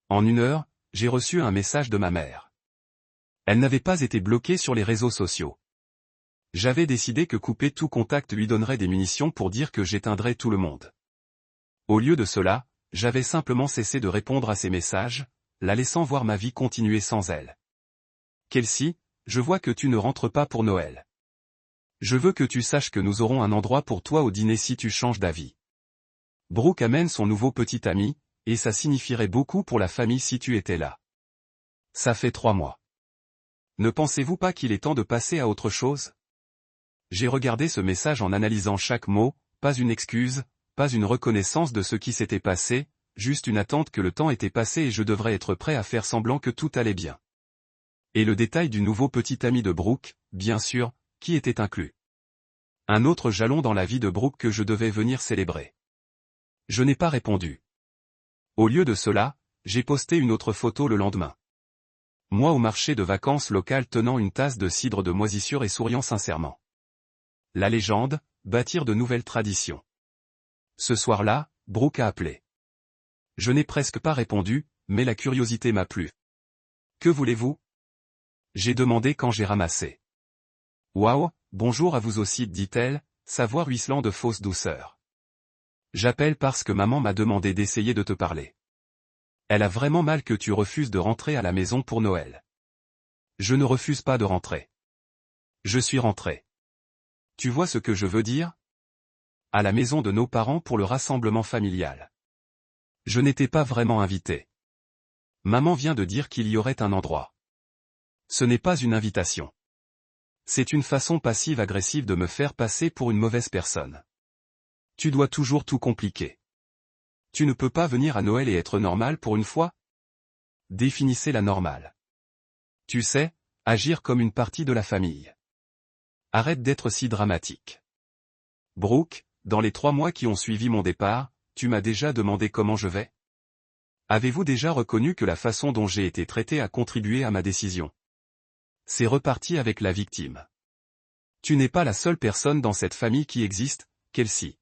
En 1 heure, j'ai reçu un message de ma mère. Elle n'avait pas été bloquée sur les réseaux sociaux. J'avais décidé que couper tout contact lui donnerait des munitions pour dire que j'éteindrais tout le monde. Au lieu de cela, j'avais simplement cessé de répondre à ses messages, la laissant voir ma vie continuer sans elle. Kelsey, je vois que tu ne rentres pas pour Noël. Je veux que tu saches que nous aurons un endroit pour toi au dîner si tu changes d'avis. Brooke amène son nouveau petit ami, et ça signifierait beaucoup pour la famille si tu étais là. Ça fait 3 mois. Ne pensez-vous pas qu'il est temps de passer à autre chose? J'ai regardé ce message en analysant chaque mot, pas une excuse, pas une reconnaissance de ce qui s'était passé, juste une attente que le temps était passé et je devrais être prêt à faire semblant que tout allait bien. Et le détail du nouveau petit ami de Brooke, bien sûr, qui était inclus. Un autre jalon dans la vie de Brooke que je devais venir célébrer. Je n'ai pas répondu. Au lieu de cela, j'ai posté une autre photo le lendemain. Moi au marché de vacances local tenant une tasse de cidre de moisissure et souriant sincèrement. La légende, bâtir de nouvelles traditions. Ce soir-là, Brooke a appelé. Je n'ai presque pas répondu, mais la curiosité m'a plu. Que voulez-vous? J'ai demandé quand j'ai ramassé. Waouh, bonjour à vous aussi, dit-elle, sa voix ruisselant de fausse douceur. J'appelle parce que maman m'a demandé d'essayer de te parler. Elle a vraiment mal que tu refuses de rentrer à la maison pour Noël. Je ne refuse pas de rentrer. Je suis rentré. Tu vois ce que je veux dire? À la maison de nos parents pour le rassemblement familial. Je n'étais pas vraiment invité. Maman vient de dire qu'il y aurait un endroit. Ce n'est pas une invitation. C'est une façon passive-agressive de me faire passer pour une mauvaise personne. Tu dois toujours tout compliquer. Tu ne peux pas venir à Noël et être normal pour une fois? Définissez la normale. Tu sais, agir comme une partie de la famille. Arrête d'être si dramatique. Brooke, dans les 3 mois qui ont suivi mon départ, tu m'as déjà demandé comment je vais? Avez-vous déjà reconnu que la façon dont j'ai été traité a contribué à ma décision? C'est reparti avec la victime. Tu n'es pas la seule personne dans cette famille qui existe, Kelsey.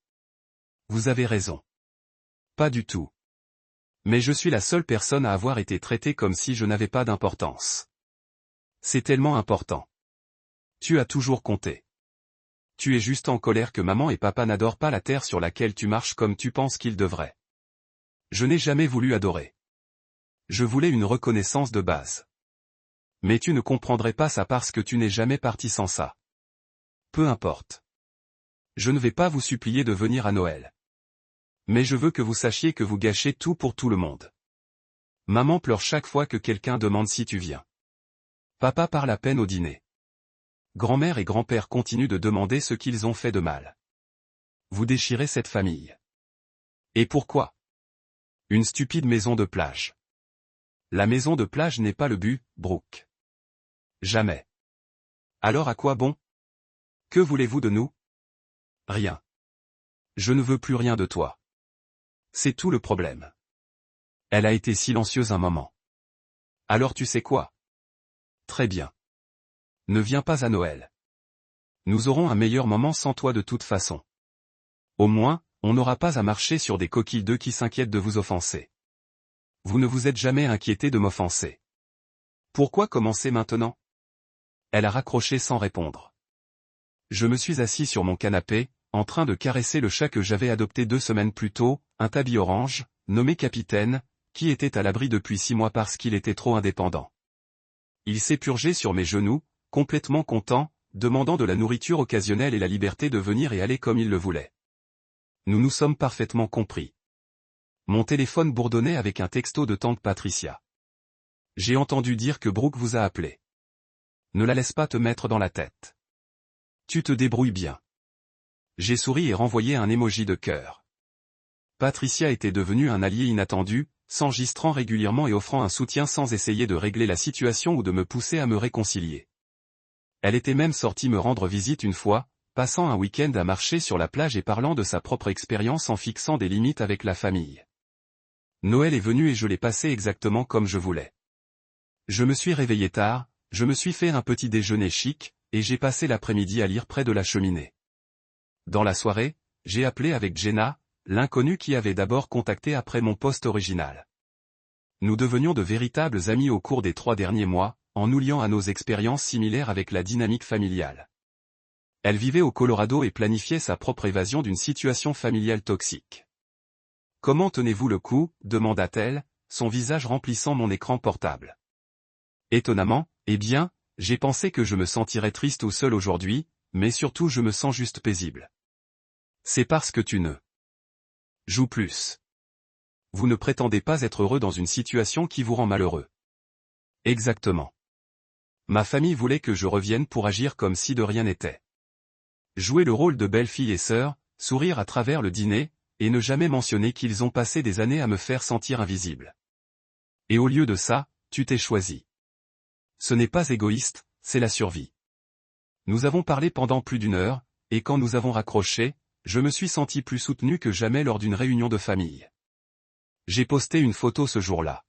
Vous avez raison. Pas du tout. Mais je suis la seule personne à avoir été traitée comme si je n'avais pas d'importance. C'est tellement important. Tu as toujours compté. Tu es juste en colère que maman et papa n'adorent pas la terre sur laquelle tu marches comme tu penses qu'ils devraient. Je n'ai jamais voulu adorer. Je voulais une reconnaissance de base. Mais tu ne comprendrais pas ça parce que tu n'es jamais parti sans ça. Peu importe. Je ne vais pas vous supplier de venir à Noël. Mais je veux que vous sachiez que vous gâchez tout pour tout le monde. Maman pleure chaque fois que quelqu'un demande si tu viens. Papa parle à peine au dîner. Grand-mère et grand-père continuent de demander ce qu'ils ont fait de mal. Vous déchirez cette famille. Et pourquoi? Une stupide maison de plage. La maison de plage n'est pas le but, Brooke. Jamais. Alors à quoi bon? Que voulez-vous de nous? Rien. Je ne veux plus rien de toi. C'est tout le problème. Elle a été silencieuse un moment. Alors tu sais quoi? Très bien. Ne viens pas à Noël. Nous aurons un meilleur moment sans toi de toute façon. Au moins, on n'aura pas à marcher sur des coquilles d'œufs qui s'inquiètent de vous offenser. Vous ne vous êtes jamais inquiété de m'offenser. Pourquoi commencer maintenant? Elle a raccroché sans répondre. Je me suis assis sur mon canapé, en train de caresser le chat que j'avais adopté 2 semaines plus tôt, un tabby orange, nommé Capitaine, qui était à l'abri depuis 6 mois parce qu'il était trop indépendant. Il s'est purgé sur mes genoux, complètement content, demandant de la nourriture occasionnelle et la liberté de venir et aller comme il le voulait. Nous nous sommes parfaitement compris. Mon téléphone bourdonnait avec un texto de tante Patricia. J'ai entendu dire que Brooke vous a appelé. Ne la laisse pas te mettre dans la tête. Tu te débrouilles bien. J'ai souri et renvoyé un emoji de cœur. Patricia était devenue un allié inattendu, s'enregistrant régulièrement et offrant un soutien sans essayer de régler la situation ou de me pousser à me réconcilier. Elle était même sortie me rendre visite une fois, passant un week-end à marcher sur la plage et parlant de sa propre expérience en fixant des limites avec la famille. Noël est venu et je l'ai passé exactement comme je voulais. Je me suis réveillé tard, je me suis fait un petit déjeuner chic, et j'ai passé l'après-midi à lire près de la cheminée. Dans la soirée, j'ai appelé avec Jenna, l'inconnue qui avait d'abord contacté après mon post original. Nous devenions de véritables amis au cours des 3 derniers mois, en nous liant à nos expériences similaires avec la dynamique familiale. Elle vivait au Colorado et planifiait sa propre évasion d'une situation familiale toxique. « Comment tenez-vous le coup ?» demanda-t-elle, son visage remplissant mon écran portable. Étonnamment, eh bien, j'ai pensé que je me sentirais triste ou seul aujourd'hui, mais surtout je me sens juste paisible. C'est parce que tu ne joues plus. Vous ne prétendez pas être heureux dans une situation qui vous rend malheureux. Exactement. Ma famille voulait que je revienne pour agir comme si de rien n'était. Jouer le rôle de belle-fille et sœur, sourire à travers le dîner, et ne jamais mentionner qu'ils ont passé des années à me faire sentir invisible. Et au lieu de ça, tu t'es choisi. Ce n'est pas égoïste, c'est la survie. Nous avons parlé pendant plus d'1 heure, et quand nous avons raccroché, je me suis senti plus soutenu que jamais lors d'une réunion de famille. J'ai posté une photo ce jour-là.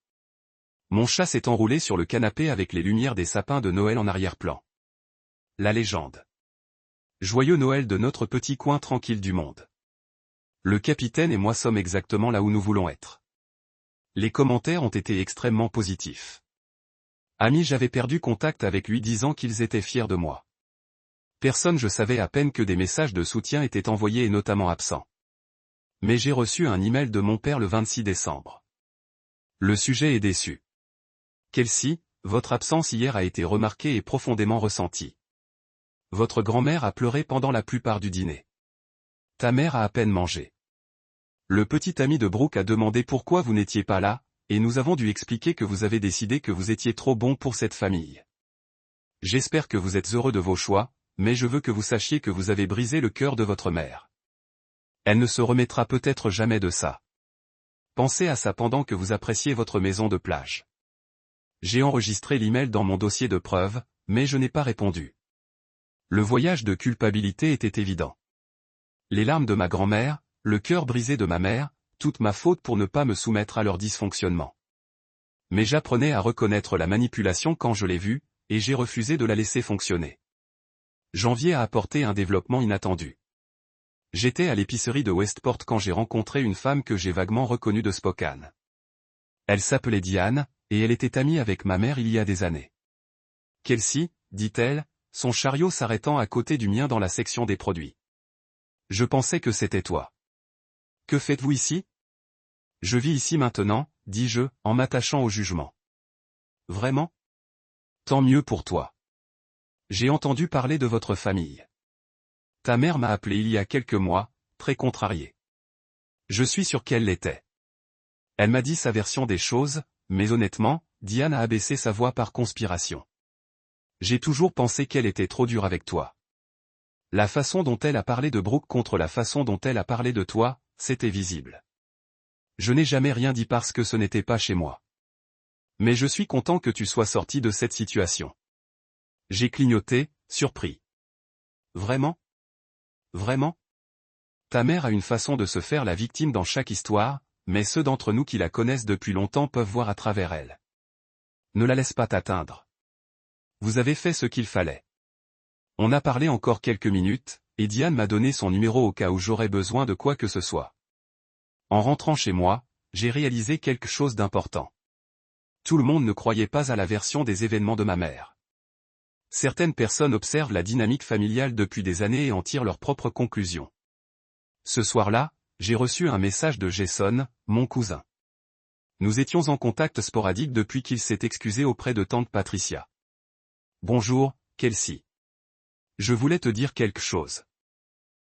Mon chat s'est enroulé sur le canapé avec les lumières des sapins de Noël en arrière-plan. La légende. Joyeux Noël de notre petit coin tranquille du monde. Le capitaine et moi sommes exactement là où nous voulons être. Les commentaires ont été extrêmement positifs. Ami, j'avais perdu contact avec lui disant qu'ils étaient fiers de moi. Personne, je savais à peine que des messages de soutien étaient envoyés et notamment absents. Mais j'ai reçu un email de mon père le 26 décembre. Le sujet est déçu. Kelsey, votre absence hier a été remarquée et profondément ressentie. Votre grand-mère a pleuré pendant la plupart du dîner. Ta mère a à peine mangé. Le petit ami de Brooke a demandé pourquoi vous n'étiez pas là, et nous avons dû expliquer que vous avez décidé que vous étiez trop bon pour cette famille. J'espère que vous êtes heureux de vos choix, mais je veux que vous sachiez que vous avez brisé le cœur de votre mère. Elle ne se remettra peut-être jamais de ça. Pensez à ça pendant que vous appréciez votre maison de plage. J'ai enregistré l'email dans mon dossier de preuves, mais je n'ai pas répondu. Le voyage de culpabilité était évident. Les larmes de ma grand-mère, le cœur brisé de ma mère, toute ma faute pour ne pas me soumettre à leur dysfonctionnement. Mais j'apprenais à reconnaître la manipulation quand je l'ai vue, et j'ai refusé de la laisser fonctionner. Janvier a apporté un développement inattendu. J'étais à l'épicerie de Westport quand j'ai rencontré une femme que j'ai vaguement reconnue de Spokane. Elle s'appelait Diane, et elle était amie avec ma mère il y a des années. Kelsey, dit-elle, son chariot s'arrêtant à côté du mien dans la section des produits. Je pensais que c'était toi. Que faites-vous ici? Je vis ici maintenant, dis-je, en m'attachant au jugement. Vraiment? Tant mieux pour toi. J'ai entendu parler de votre famille. Ta mère m'a appelé il y a quelques mois, très contrariée. Je suis sûr qu'elle l'était. Elle m'a dit sa version des choses, mais honnêtement, Diane a abaissé sa voix par conspiration. J'ai toujours pensé qu'elle était trop dure avec toi. La façon dont elle a parlé de Brooke contre la façon dont elle a parlé de toi, c'était visible. Je n'ai jamais rien dit parce que ce n'était pas chez moi. Mais je suis content que tu sois sorti de cette situation. J'ai clignoté, surpris. Vraiment? Vraiment? Ta mère a une façon de se faire la victime dans chaque histoire, mais ceux d'entre nous qui la connaissent depuis longtemps peuvent voir à travers elle. Ne la laisse pas t'atteindre. Vous avez fait ce qu'il fallait. On a parlé encore quelques minutes, et Diane m'a donné son numéro au cas où j'aurais besoin de quoi que ce soit. En rentrant chez moi, j'ai réalisé quelque chose d'important. Tout le monde ne croyait pas à la version des événements de ma mère. Certaines personnes observent la dynamique familiale depuis des années et en tirent leurs propres conclusions. Ce soir-là, j'ai reçu un message de Jason, mon cousin. Nous étions en contact sporadique depuis qu'il s'est excusé auprès de tante Patricia. Bonjour, Kelsey. Je voulais te dire quelque chose.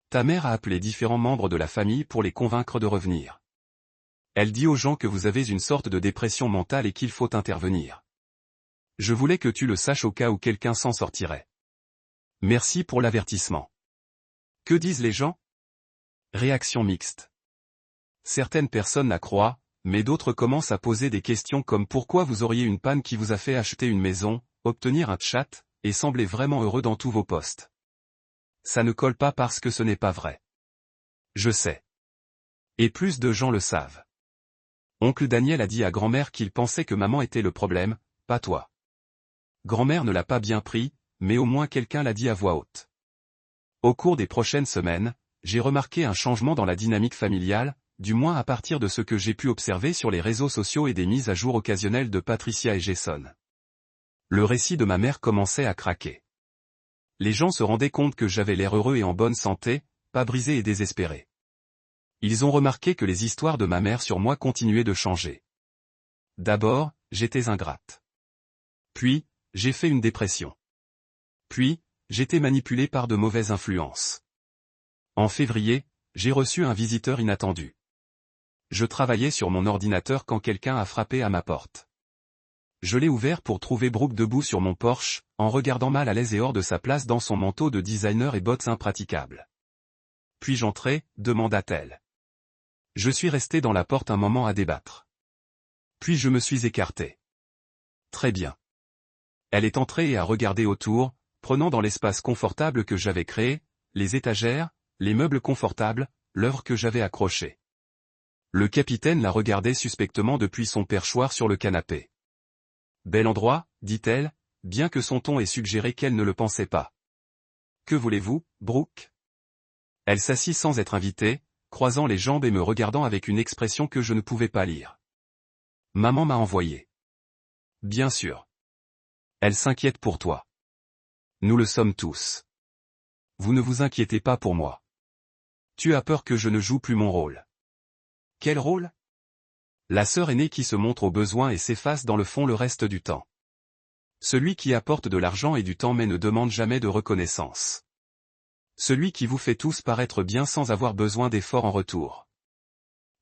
Ta mère a appelé différents membres de la famille pour les convaincre de revenir. Elle dit aux gens que vous avez une sorte de dépression mentale et qu'il faut intervenir. Je voulais que tu le saches au cas où quelqu'un s'en sortirait. Merci pour l'avertissement. Que disent les gens? Réaction mixte. Certaines personnes la croient, mais d'autres commencent à poser des questions comme pourquoi vous auriez une panne qui vous a fait acheter une maison, obtenir un chat, et sembler vraiment heureux dans tous vos postes. Ça ne colle pas parce que ce n'est pas vrai. Je sais. Et plus de gens le savent. Oncle Daniel a dit à grand-mère qu'il pensait que maman était le problème, pas toi. Grand-mère ne l'a pas bien pris, mais au moins quelqu'un l'a dit à voix haute. Au cours des prochaines semaines, j'ai remarqué un changement dans la dynamique familiale, du moins à partir de ce que j'ai pu observer sur les réseaux sociaux et des mises à jour occasionnelles de Patricia et Jason. Le récit de ma mère commençait à craquer. Les gens se rendaient compte que j'avais l'air heureux et en bonne santé, pas brisé et désespéré. Ils ont remarqué que les histoires de ma mère sur moi continuaient de changer. D'abord, j'étais ingrate. Puis, j'ai fait une dépression. Puis, j'étais manipulé par de mauvaises influences. En février, j'ai reçu un visiteur inattendu. Je travaillais sur mon ordinateur quand quelqu'un a frappé à ma porte. Je l'ai ouvert pour trouver Brooke debout sur mon porche, en regardant mal à l'aise et hors de sa place dans son manteau de designer et bottes impraticables. « Puis-je entrer ?» demanda-t-elle. Je suis resté dans la porte un moment à débattre. Puis je me suis écarté. Très bien. Elle est entrée et a regardé autour, prenant dans l'espace confortable que j'avais créé, les étagères, les meubles confortables, l'œuvre que j'avais accrochée. Le capitaine la regardait suspectement depuis son perchoir sur le canapé. « Bel endroit », dit-elle, bien que son ton ait suggéré qu'elle ne le pensait pas. « Que voulez-vous, Brooke ?» Elle s'assit sans être invitée, croisant les jambes et me regardant avec une expression que je ne pouvais pas lire. « Maman m'a envoyé. »« Bien sûr. Elle s'inquiète pour toi. Nous le sommes tous. Vous ne vous inquiétez pas pour moi. Tu as peur que je ne joue plus mon rôle. » Quel rôle ? La sœur aînée qui se montre au besoin et s'efface dans le fond le reste du temps. Celui qui apporte de l'argent et du temps mais ne demande jamais de reconnaissance. Celui qui vous fait tous paraître bien sans avoir besoin d'efforts en retour.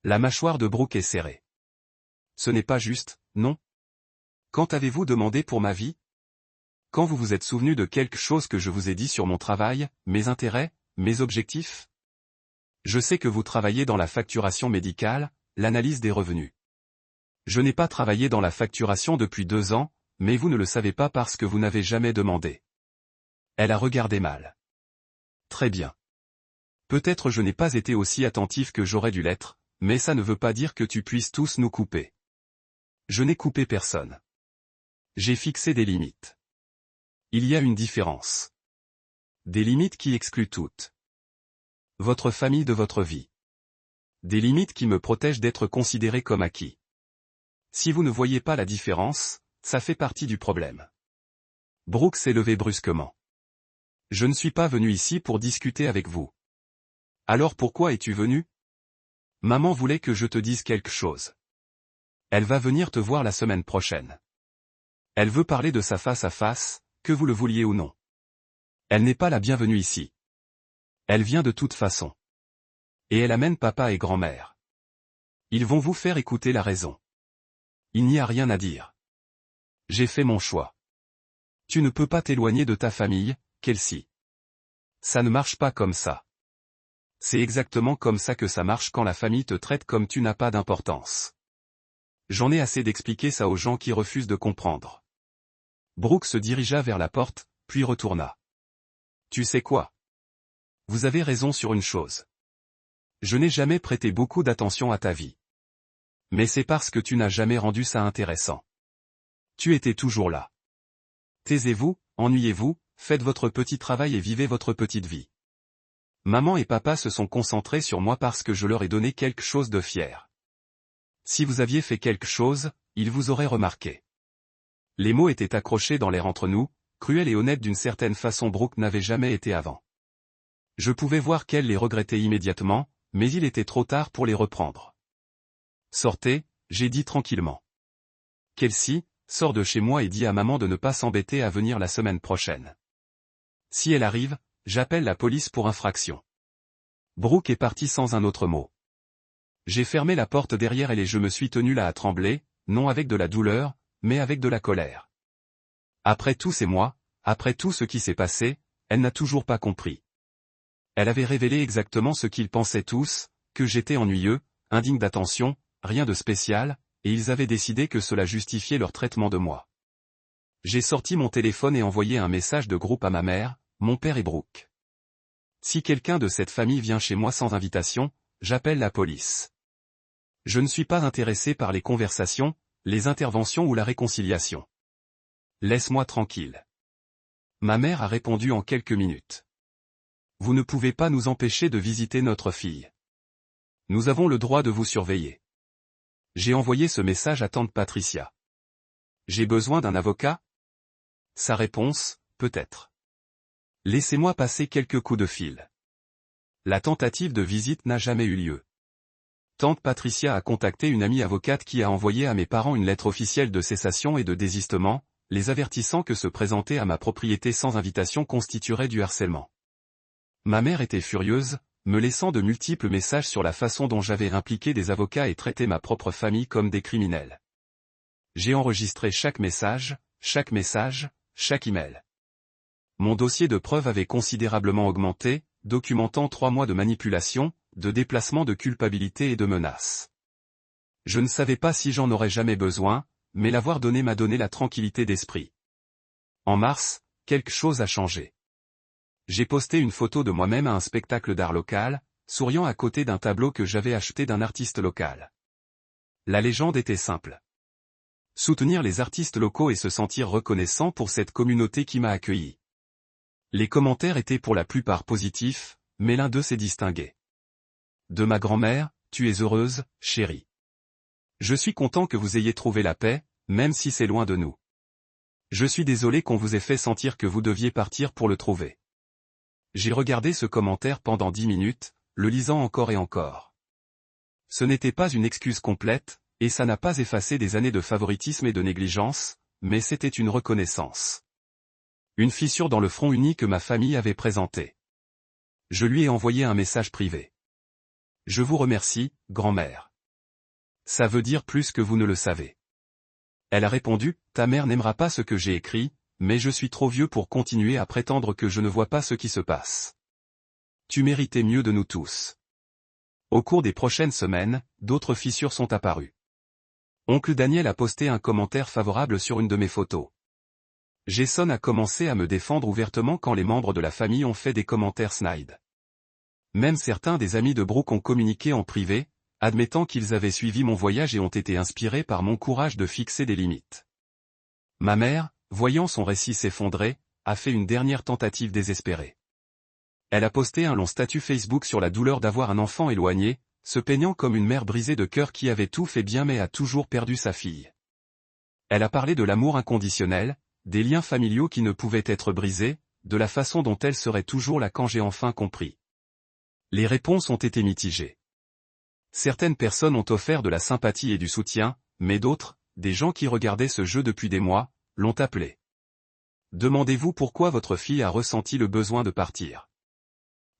La mâchoire de Brooke est serrée. Ce n'est pas juste, non ? Quand avez-vous demandé pour ma vie ? Quand vous vous êtes souvenu de quelque chose que je vous ai dit sur mon travail, mes intérêts, mes objectifs ? Je sais que vous travaillez dans la facturation médicale, l'analyse des revenus. Je n'ai pas travaillé dans la facturation depuis 2 ans, mais vous ne le savez pas parce que vous n'avez jamais demandé. Elle a regardé mal. Très bien. Peut-être je n'ai pas été aussi attentif que j'aurais dû l'être, mais ça ne veut pas dire que tu puisses tous nous couper. Je n'ai coupé personne. J'ai fixé des limites. Il y a une différence. Des limites qui excluent toutes. Votre famille de votre vie. Des limites qui me protègent d'être considéré comme acquis. Si vous ne voyez pas la différence, ça fait partie du problème. Brooke s'est levée brusquement. Je ne suis pas venu ici pour discuter avec vous. Alors pourquoi es-tu venu ? Maman voulait que je te dise quelque chose. Elle va venir te voir la semaine prochaine. Elle veut parler de sa face à face, que vous le vouliez ou non. Elle n'est pas la bienvenue ici. Elle vient de toute façon. Et elle amène papa et grand-mère. Ils vont vous faire écouter la raison. Il n'y a rien à dire. J'ai fait mon choix. Tu ne peux pas t'éloigner de ta famille, Kelsey. Ça ne marche pas comme ça. C'est exactement comme ça que ça marche quand la famille te traite comme tu n'as pas d'importance. J'en ai assez d'expliquer ça aux gens qui refusent de comprendre. Brooke se dirigea vers la porte, puis retourna. Tu sais quoi ? Vous avez raison sur une chose. Je n'ai jamais prêté beaucoup d'attention à ta vie. Mais c'est parce que tu n'as jamais rendu ça intéressant. Tu étais toujours là. Taisez-vous, ennuyez-vous, faites votre petit travail et vivez votre petite vie. Maman et papa se sont concentrés sur moi parce que je leur ai donné quelque chose de fier. Si vous aviez fait quelque chose, ils vous auraient remarqué. Les mots étaient accrochés dans l'air entre nous, cruels et honnêtes d'une certaine façon Brooke n'avait jamais été avant. Je pouvais voir qu'elle les regrettait immédiatement, mais il était trop tard pour les reprendre. Sortez, j'ai dit tranquillement. Kelsey, sors de chez moi et dis à maman de ne pas s'embêter à venir la semaine prochaine. Si elle arrive, j'appelle la police pour infraction. Brooke est partie sans un autre mot. J'ai fermé la porte derrière elle et je me suis tenu là à trembler, non avec de la douleur, mais avec de la colère. Après tous ces mois, après tout ce qui s'est passé, elle n'a toujours pas compris. Elle avait révélé exactement ce qu'ils pensaient tous, que j'étais ennuyeux, indigne d'attention, rien de spécial, et ils avaient décidé que cela justifiait leur traitement de moi. J'ai sorti mon téléphone et envoyé un message de groupe à ma mère, mon père et Brooke. Si quelqu'un de cette famille vient chez moi sans invitation, j'appelle la police. Je ne suis pas intéressé par les conversations, les interventions ou la réconciliation. Laisse-moi tranquille. Ma mère a répondu en quelques minutes. Vous ne pouvez pas nous empêcher de visiter notre fille. Nous avons le droit de vous surveiller. J'ai envoyé ce message à tante Patricia. J'ai besoin d'un avocat? Sa réponse, peut-être. Laissez-moi passer quelques coups de fil. La tentative de visite n'a jamais eu lieu. Tante Patricia a contacté une amie avocate qui a envoyé à mes parents une lettre officielle de cessation et de désistement, les avertissant que se présenter à ma propriété sans invitation constituerait du harcèlement. Ma mère était furieuse, me laissant de multiples messages sur la façon dont j'avais impliqué des avocats et traité ma propre famille comme des criminels. J'ai enregistré chaque message, chaque email. Mon dossier de preuves avait considérablement augmenté, documentant 3 mois de manipulation, de déplacement de culpabilité et de menaces. Je ne savais pas si j'en aurais jamais besoin, mais l'avoir donné m'a donné la tranquillité d'esprit. En mars, quelque chose a changé. J'ai posté une photo de moi-même à un spectacle d'art local, souriant à côté d'un tableau que j'avais acheté d'un artiste local. La légende était simple. Soutenir les artistes locaux et se sentir reconnaissant pour cette communauté qui m'a accueilli. Les commentaires étaient pour la plupart positifs, mais l'un d'eux s'est distingué. De ma grand-mère, tu es heureuse, chérie. Je suis content que vous ayez trouvé la paix, même si c'est loin de nous. Je suis désolé qu'on vous ait fait sentir que vous deviez partir pour le trouver. J'ai regardé ce commentaire pendant 10 minutes, le lisant encore et encore. Ce n'était pas une excuse complète, et ça n'a pas effacé des années de favoritisme et de négligence, mais c'était une reconnaissance. Une fissure dans le front uni que ma famille avait présentée. Je lui ai envoyé un message privé. Je vous remercie, grand-mère. Ça veut dire plus que vous ne le savez. Elle a répondu, ta mère n'aimera pas ce que j'ai écrit, mais je suis trop vieux pour continuer à prétendre que je ne vois pas ce qui se passe. Tu méritais mieux de nous tous. Au cours des prochaines semaines, d'autres fissures sont apparues. Oncle Daniel a posté un commentaire favorable sur une de mes photos. Jason a commencé à me défendre ouvertement quand les membres de la famille ont fait des commentaires snide. Même certains des amis de Brooke ont communiqué en privé, admettant qu'ils avaient suivi mon voyage et ont été inspirés par mon courage de fixer des limites. Ma mère, voyant son récit s'effondrer, a fait une dernière tentative désespérée. Elle a posté un long statut Facebook sur la douleur d'avoir un enfant éloigné, se peignant comme une mère brisée de cœur qui avait tout fait bien mais a toujours perdu sa fille. Elle a parlé de l'amour inconditionnel, des liens familiaux qui ne pouvaient être brisés, de la façon dont elle serait toujours là quand j'ai enfin compris. Les réponses ont été mitigées. Certaines personnes ont offert de la sympathie et du soutien, mais d'autres, des gens qui regardaient ce jeu depuis des mois, l'ont appelé. Demandez-vous pourquoi votre fille a ressenti le besoin de partir.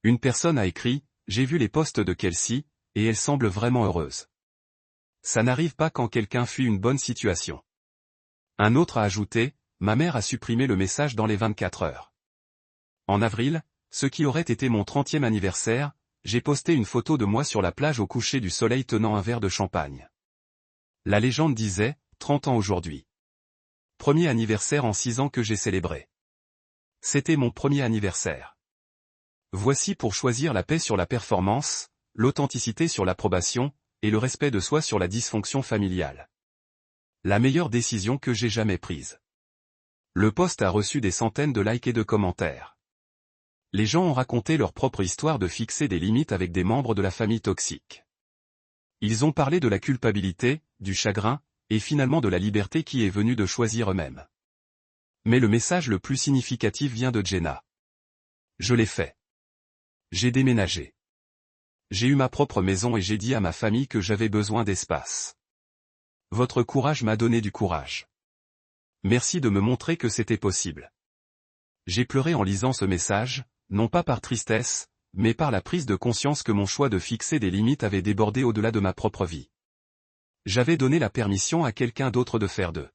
Une personne a écrit, j'ai vu les posts de Kelsey, et elle semble vraiment heureuse. Ça n'arrive pas quand quelqu'un fuit une bonne situation. Un autre a ajouté, ma mère a supprimé le message dans les 24 heures. En avril, ce qui aurait été mon 30e anniversaire, j'ai posté une photo de moi sur la plage au coucher du soleil tenant un verre de champagne. La légende disait, 30 ans aujourd'hui. Premier anniversaire en 6 ans que j'ai célébré. C'était mon premier anniversaire. Voici pour choisir la paix sur la performance, l'authenticité sur l'approbation, et le respect de soi sur la dysfonction familiale. La meilleure décision que j'ai jamais prise. Le post a reçu des centaines de likes et de commentaires. Les gens ont raconté leur propre histoire de fixer des limites avec des membres de la famille toxique. Ils ont parlé de la culpabilité, du chagrin, et finalement de la liberté qui est venue de choisir eux-mêmes. Mais le message le plus significatif vient de Jenna. Je l'ai fait. J'ai déménagé. J'ai eu ma propre maison et j'ai dit à ma famille que j'avais besoin d'espace. Votre courage m'a donné du courage. Merci de me montrer que c'était possible. J'ai pleuré en lisant ce message, non pas par tristesse, mais par la prise de conscience que mon choix de fixer des limites avait débordé au-delà de ma propre vie. J'avais donné la permission à quelqu'un d'autre de faire d'eux.